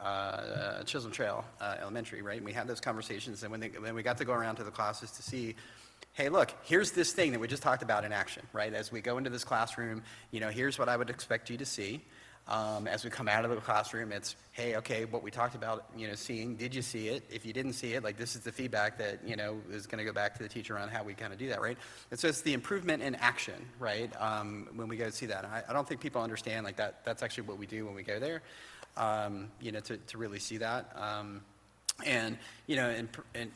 Chisholm Trail Elementary, right? And we had those conversations, and when we got to go around to the classes to see, hey, look, here's this thing that we just talked about in action, right? As we go into this classroom, here's what I would expect you to see. As we come out of the classroom, it's, hey, okay, what we talked about, seeing, did you see it? If you didn't see it, like this is the feedback that, is going to go back to the teacher on how we kind of do that, right? And so it's the improvement in action, right? When we go see that. And I don't think people understand like that's actually what we do when we go there, to really see that. And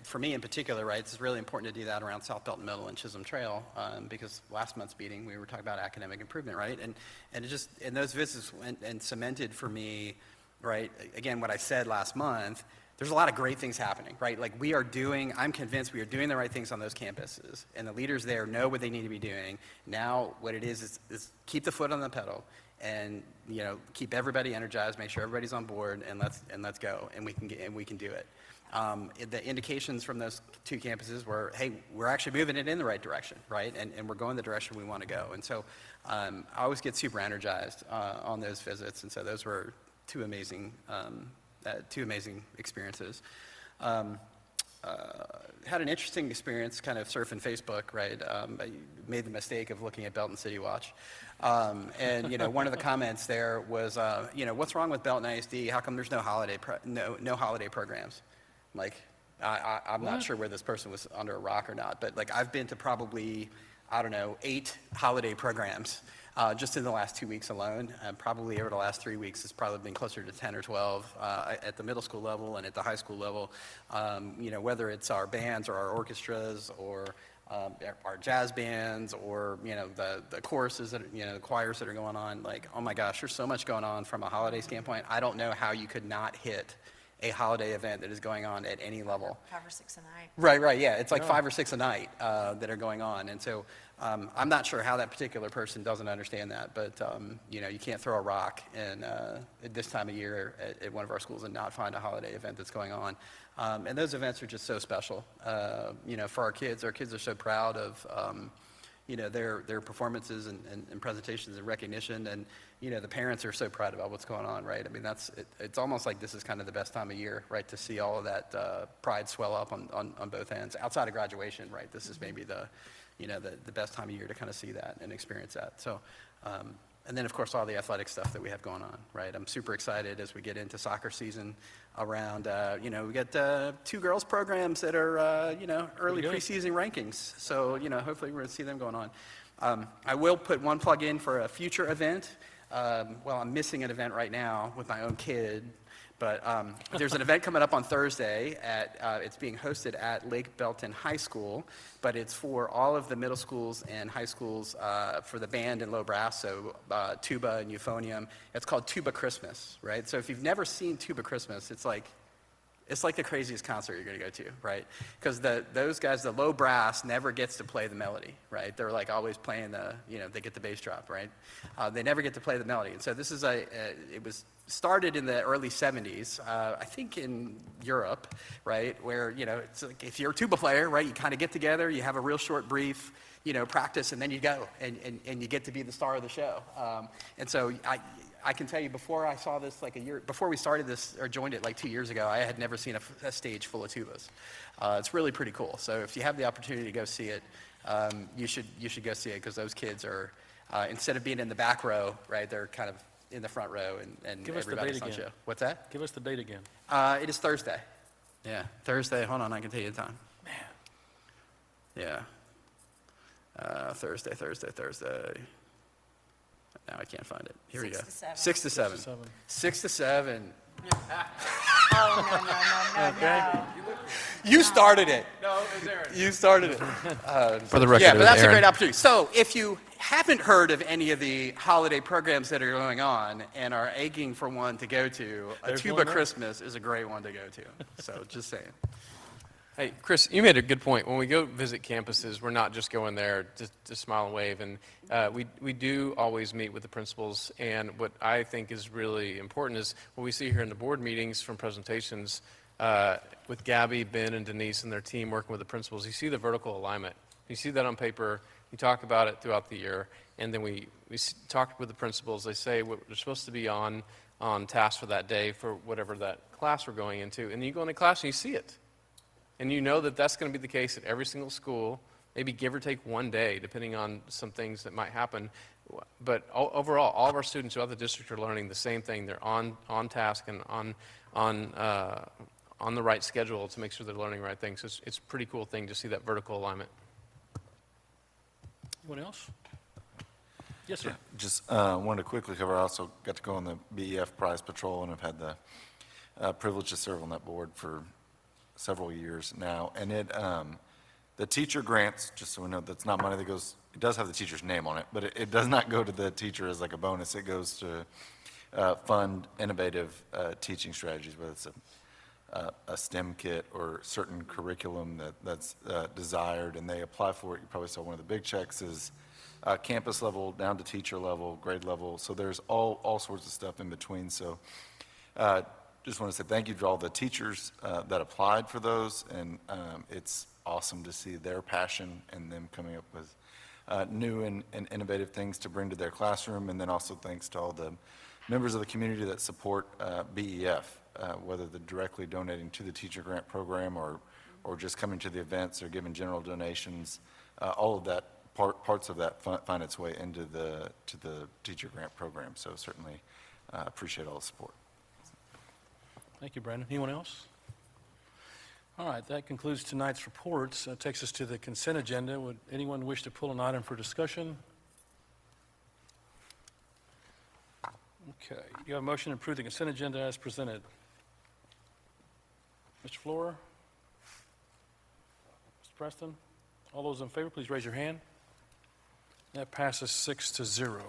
for me in particular, right, it's really important to do that around South Belton Middle and Chisholm Trail, because last month's meeting we were talking about academic improvement, right? And it just, and those visits went and cemented for me, right, again, what I said last month, there's a lot of great things happening, right? Like I'm convinced we are doing the right things on those campuses, and the leaders there know what they need to be doing. Now what it is keep the foot on the pedal and, keep everybody energized, make sure everybody's on board, and let's go, and we can do it. The indications from those two campuses were, hey, we're actually moving it in the right direction, right? And we're going the direction we want to go. And so I always get super energized on those visits, and so those were two amazing experiences. Had an interesting experience kind of surfing Facebook, right? I made the mistake of looking at Belton City Watch. And, one of the comments there was, what's wrong with Belton ISD? How come there's no holiday programs? Like, I'm not sure where this person was under a rock or not, but like I've been to probably, 8 holiday programs just in the last 2 weeks alone. Probably over the last 3 weeks, it's probably been closer to 10 or 12 at the middle school level and at the high school level. Whether it's our bands or our orchestras or our jazz bands or, the choruses, the choirs that are going on. Like, oh my gosh, there's so much going on from a holiday standpoint. I don't know how you could not hit a holiday event that is going on at any level. 5 or 6 a night. Right, yeah. It's like 5 or 6 a night that are going on. And so I'm not sure how that particular person doesn't understand that, but you can't throw a rock at this time of year at one of our schools and not find a holiday event that's going on. And those events are just so special, for our kids. Our kids are so proud of their performances and presentations and recognition, and the parents are so proud about what's going on, right? I mean, it's almost like this is kind of the best time of year, right, to see all of that pride swell up on both ends. Outside of graduation, right, this is maybe the best time of year to kind of see that and experience that. So, and then of course all the athletic stuff that we have going on, right? I'm super excited as we get into soccer season around, we got 2 girls programs that are, early preseason rankings. So, hopefully we're going to see them going on. I will put one plug in for a future event. I'm missing an event right now with my own kid, but there's an event coming up on Thursday it's being hosted at Lake Belton High School, but it's for all of the middle schools and high schools for the band and low brass, so tuba and euphonium. It's called Tuba Christmas, right? So if you've never seen Tuba Christmas, it's like the craziest concert you're going to go to, right? Because those guys, the low brass, never gets to play the melody, right? They're like always playing they get the bass drop, right? They never get to play the melody. And so this is it was started in the early 70s, I think in Europe, right? Where, it's like if you're a tuba player, right, you kind of get together, you have a real short, brief, practice, and then you go, and you get to be the star of the show. And so I can tell you, before I saw this before we started this or joined it like 2 years ago, I had never seen a stage full of tubas. It's really pretty cool. So if you have the opportunity to go see it, you should go see it, because those kids are, instead of being in the back row, right, they're kind of in the front row and Give us the date everybody's on again. show. What's that? Give us the date again. It is Thursday. Yeah, Thursday. Hold on, I can tell you the time. Man. Yeah. Thursday. Now I can't find it. Here we go. 6 to 7. 6 to 7. Oh, no. You started it. No, it was Aaron. You started it. For the record, yeah, it but was that's Aaron. a great opportunity. So if you haven't heard of any of the holiday programs that are going on and are aching for one to go to, There's Tuba one there. Christmas is a great one to go to. So just saying. Hey, Chris, you made a good point. When we go visit campuses, we're not just going there to smile and wave. And we do always meet with the principals. And what I think is really important is what we see here in the board meetings from presentations with Gabby, Ben, and Denise and their team working with the principals. You see the vertical alignment. You see that on paper. You talk about it throughout the year. And then we talk with the principals. They say what they're supposed to be on task for that day for whatever that class we're going into. And you go into class and you see it. And you know that that's going to be the case at every single school, maybe give or take one day, depending on some things that might happen. But overall, all of our students throughout the district are learning the same thing. They're on task and on the right schedule to make sure they're learning the right things. So it's a pretty cool thing to see that vertical alignment. Anyone else? Yes, sir. Yeah, just wanted to quickly cover, I also got to go on the BEF Prize Patrol, and I've had the privilege to serve on that board for several years now. And the teacher grants, just so we know, that's not money that goes, it does have the teacher's name on it, but it does not go to the teacher as like a bonus. It goes to fund innovative teaching strategies, whether it's a STEM kit or certain curriculum that's desired, and they apply for it. You probably saw one of the big checks is campus level down to teacher level, grade level. So there's all sorts of stuff in between. So just want to say thank you to all the teachers that applied for those, and it's awesome to see their passion and them coming up with new and innovative things to bring to their classroom. And then also thanks to all the members of the community that support BEF, whether they're directly donating to the teacher grant program or just coming to the events or giving general donations. All of that parts of that find its way into the teacher grant program. So certainly appreciate all the support. Thank you, Brandon. Anyone else? All right, that concludes tonight's reports. That takes us to the consent agenda. Would anyone wish to pull an item for discussion? Okay, you have a motion to approve the consent agenda as presented. Mr. Flora? Mr. Preston? All those in favor, please raise your hand. That passes 6-0.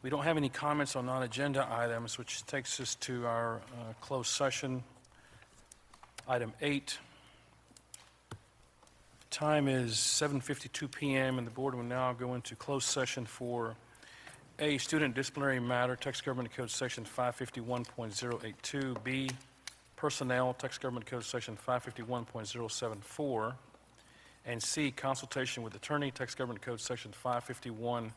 We don't have any comments on non-agenda items, which takes us to our closed session. Item 8. Time is 7:52 p.m. and the board will now go into closed session for A, student disciplinary matter, Texas Government Code Section 551.082, B, personnel, Texas Government Code Section 551.074, and C, consultation with attorney, Texas Government Code Section 551.071.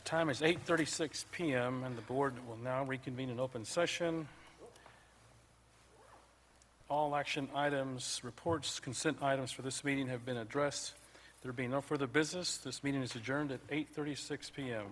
time is 8:36 p.m., and the board will now reconvene in open session. All action items, reports, consent items for this meeting have been addressed. There being no further business, this meeting is adjourned at 8:36 p.m.